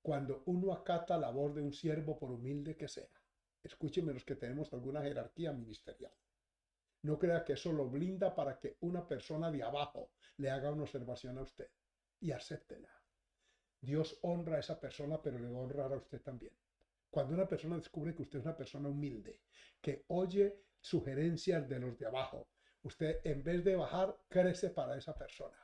[SPEAKER 1] Cuando uno acata la labor de un siervo, por humilde que sea. Escúchenme los que tenemos alguna jerarquía ministerial. No crea que eso lo blinda para que una persona de abajo le haga una observación a usted. Y acéptela. Dios honra a esa persona, pero le va a honrar a usted también. Cuando una persona descubre que usted es una persona humilde, que oye sugerencias de los de abajo, usted en vez de bajar, crece para esa persona.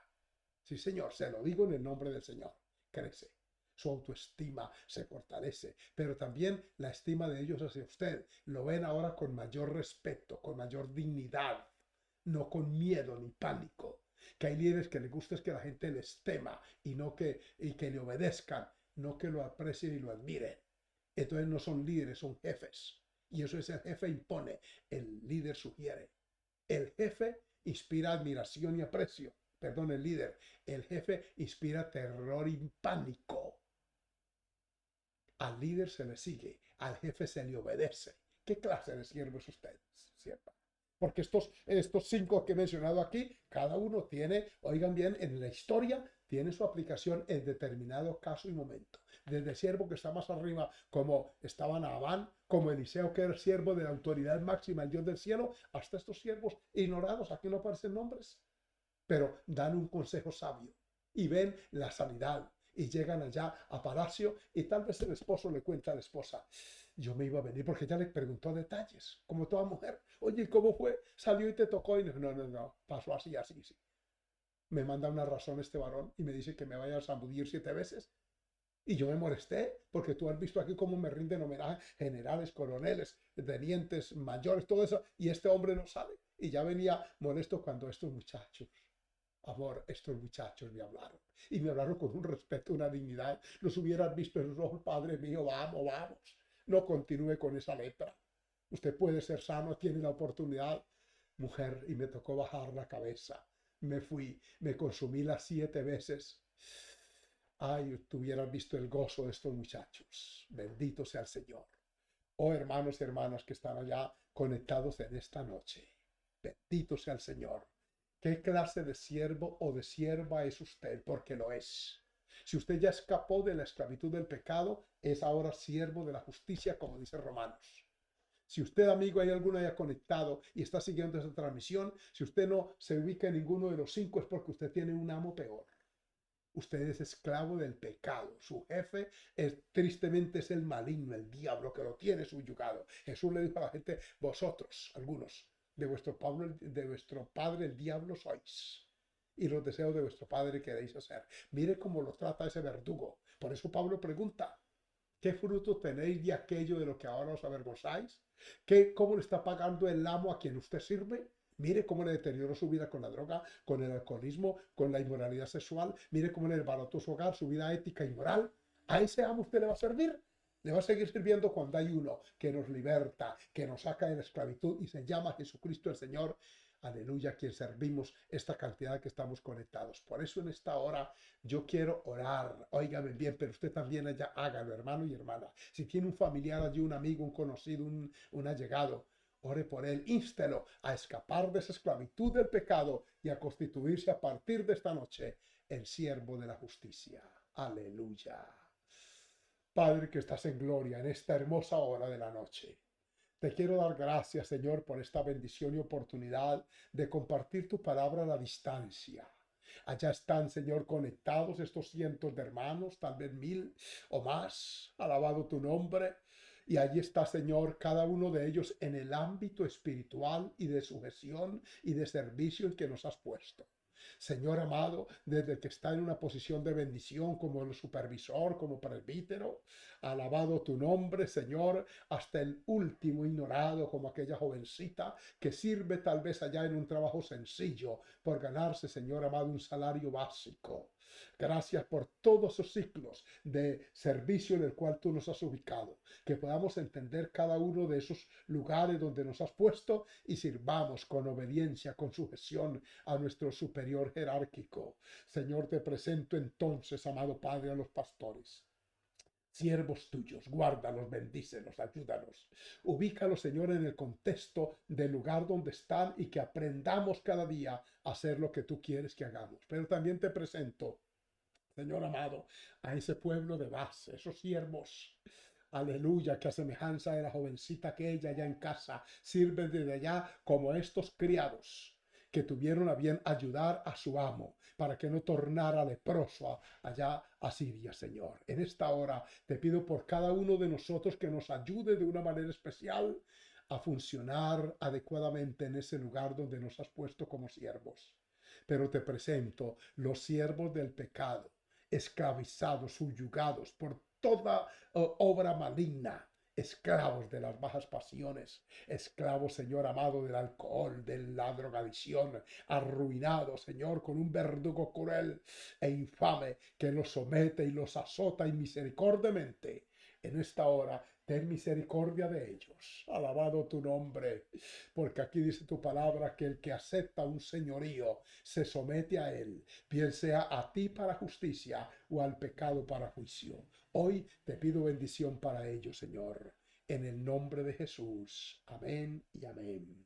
[SPEAKER 1] Sí, Señor, se lo digo en el nombre del Señor. Crece. Su autoestima se fortalece, pero también la estima de ellos hacia usted. Lo ven ahora con mayor respeto, con mayor dignidad, no con miedo ni pánico. Que hay líderes que les gusta es que la gente les tema y que le obedezcan, no que lo aprecien y lo admiren. Entonces no son líderes, son jefes. Y eso es: el jefe impone, el líder sugiere. El jefe inspira admiración y aprecio. Perdón, el líder. El jefe inspira terror y pánico. Al líder se le sigue, al jefe se le obedece. ¿Qué clase de siervo es usted? ¿Cierto? Porque estos 5 que he mencionado aquí, cada uno tiene, oigan bien, en la historia tiene su aplicación en determinado caso y momento. Desde el siervo que está más arriba, como estaba Naamán, como Eliseo, que era siervo de la autoridad máxima, el Dios del cielo, hasta estos siervos ignorados, aquí no aparecen nombres, pero dan un consejo sabio y ven la sanidad. Y llegan allá a palacio y tal vez el esposo le cuenta a la esposa: yo me iba a venir, porque ella le preguntó detalles, como toda mujer. Oye, ¿cómo fue? ¿Salió y te tocó? Y no, pasó así. Me manda una razón este varón y me dice que me vaya a zambudir 7 veces. Y yo me molesté, porque tú has visto aquí cómo me rinden homenaje generales, coroneles, tenientes, mayores, todo eso, y este hombre no sabe. Y ya venía molesto cuando estos muchachos, amor, estos muchachos me hablaron. Y me hablaron con un respeto, una dignidad. Los hubieras visto en los ojos: Padre mío, vamos. No continúe con esa letra. Usted puede ser sano, tiene la oportunidad. Mujer, y me tocó bajar la cabeza. Me fui, me consumí las 7 veces. Ay, tú hubieras visto el gozo de estos muchachos. Bendito sea el Señor. Oh, hermanos y hermanas que están allá conectados en esta noche. Bendito sea el Señor. ¿Qué clase de siervo o de sierva es usted? Porque lo es. Si usted ya escapó de la esclavitud del pecado, es ahora siervo de la justicia, como dice Romanos. Si usted, amigo, hay alguno ya conectado y está siguiendo esta transmisión, si usted no se ubica en ninguno de los 5, es porque usted tiene un amo peor. Usted es esclavo del pecado. Su jefe tristemente es el maligno, el diablo, que lo tiene subyugado. Jesús le dijo a la gente: vosotros, algunos, de vuestro padre el diablo sois, y los deseos de vuestro padre queréis hacer. Mire cómo lo trata ese verdugo. Por eso Pablo pregunta: ¿qué fruto tenéis de aquello de lo que ahora os avergonzáis? ¿Cómo le está pagando el amo a quien usted sirve? Mire cómo le deterioró su vida con la droga, con el alcoholismo, con la inmoralidad sexual. Mire cómo le desbarató su hogar, su vida ética y moral. ¿A ese amo usted le va a servir? Le va a seguir sirviendo cuando hay uno que nos liberta, que nos saca de la esclavitud y se llama Jesucristo el Señor. Aleluya, a quien servimos esta cantidad que estamos conectados. Por eso en esta hora yo quiero orar. Óigame bien, pero usted también allá hágalo, hermano y hermana. Si tiene un familiar allí, un amigo, un conocido, un allegado, ore por él, instelo a escapar de esa esclavitud del pecado y a constituirse a partir de esta noche el siervo de la justicia. Aleluya. Padre que estás en gloria en esta hermosa hora de la noche, te quiero dar gracias, Señor, por esta bendición y oportunidad de compartir tu palabra a la distancia. Allá están, Señor, conectados estos cientos de hermanos, tal vez 1000 o más. Alabado tu nombre. Y allí está, Señor, cada uno de ellos en el ámbito espiritual y de sujeción y de servicio en que nos has puesto. Señor amado, desde el que está en una posición de bendición como el supervisor, como presbítero, alabado tu nombre, Señor, hasta el último ignorado como aquella jovencita que sirve tal vez allá en un trabajo sencillo por ganarse, Señor amado, un salario básico. Gracias por todos esos ciclos de servicio en el cual tú nos has ubicado, que podamos entender cada uno de esos lugares donde nos has puesto y sirvamos con obediencia, con sujeción a nuestro superior jerárquico. Señor, te presento entonces, amado Padre, a los pastores. Siervos tuyos, guárdalos, bendícelos, ayúdanos. Ubícalos, Señor, en el contexto del lugar donde están y que aprendamos cada día a hacer lo que tú quieres que hagamos. Pero también te presento, Señor amado, a ese pueblo de base, esos siervos, aleluya, que a semejanza de la jovencita que ella allá en casa sirve desde allá como estos criados que tuvieron a bien ayudar a su amo para que no tornara leproso allá a Siria, Señor. En esta hora te pido por cada uno de nosotros que nos ayude de una manera especial a funcionar adecuadamente en ese lugar donde nos has puesto como siervos. Pero te presento los siervos del pecado, esclavizados, subyugados por toda obra maligna, esclavos de las bajas pasiones, esclavos, Señor amado, del alcohol, de la drogadicción, arruinados, Señor, con un verdugo cruel e infame que los somete y los azota inmisericordiamente. En esta hora, ten misericordia de ellos. Alabado tu nombre, porque aquí dice tu palabra que el que acepta un señorío se somete a él, bien sea a ti para justicia o al pecado para juicio. Hoy te pido bendición para ellos, Señor, en el nombre de Jesús. Amén y amén.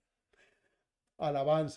[SPEAKER 1] Alabanza.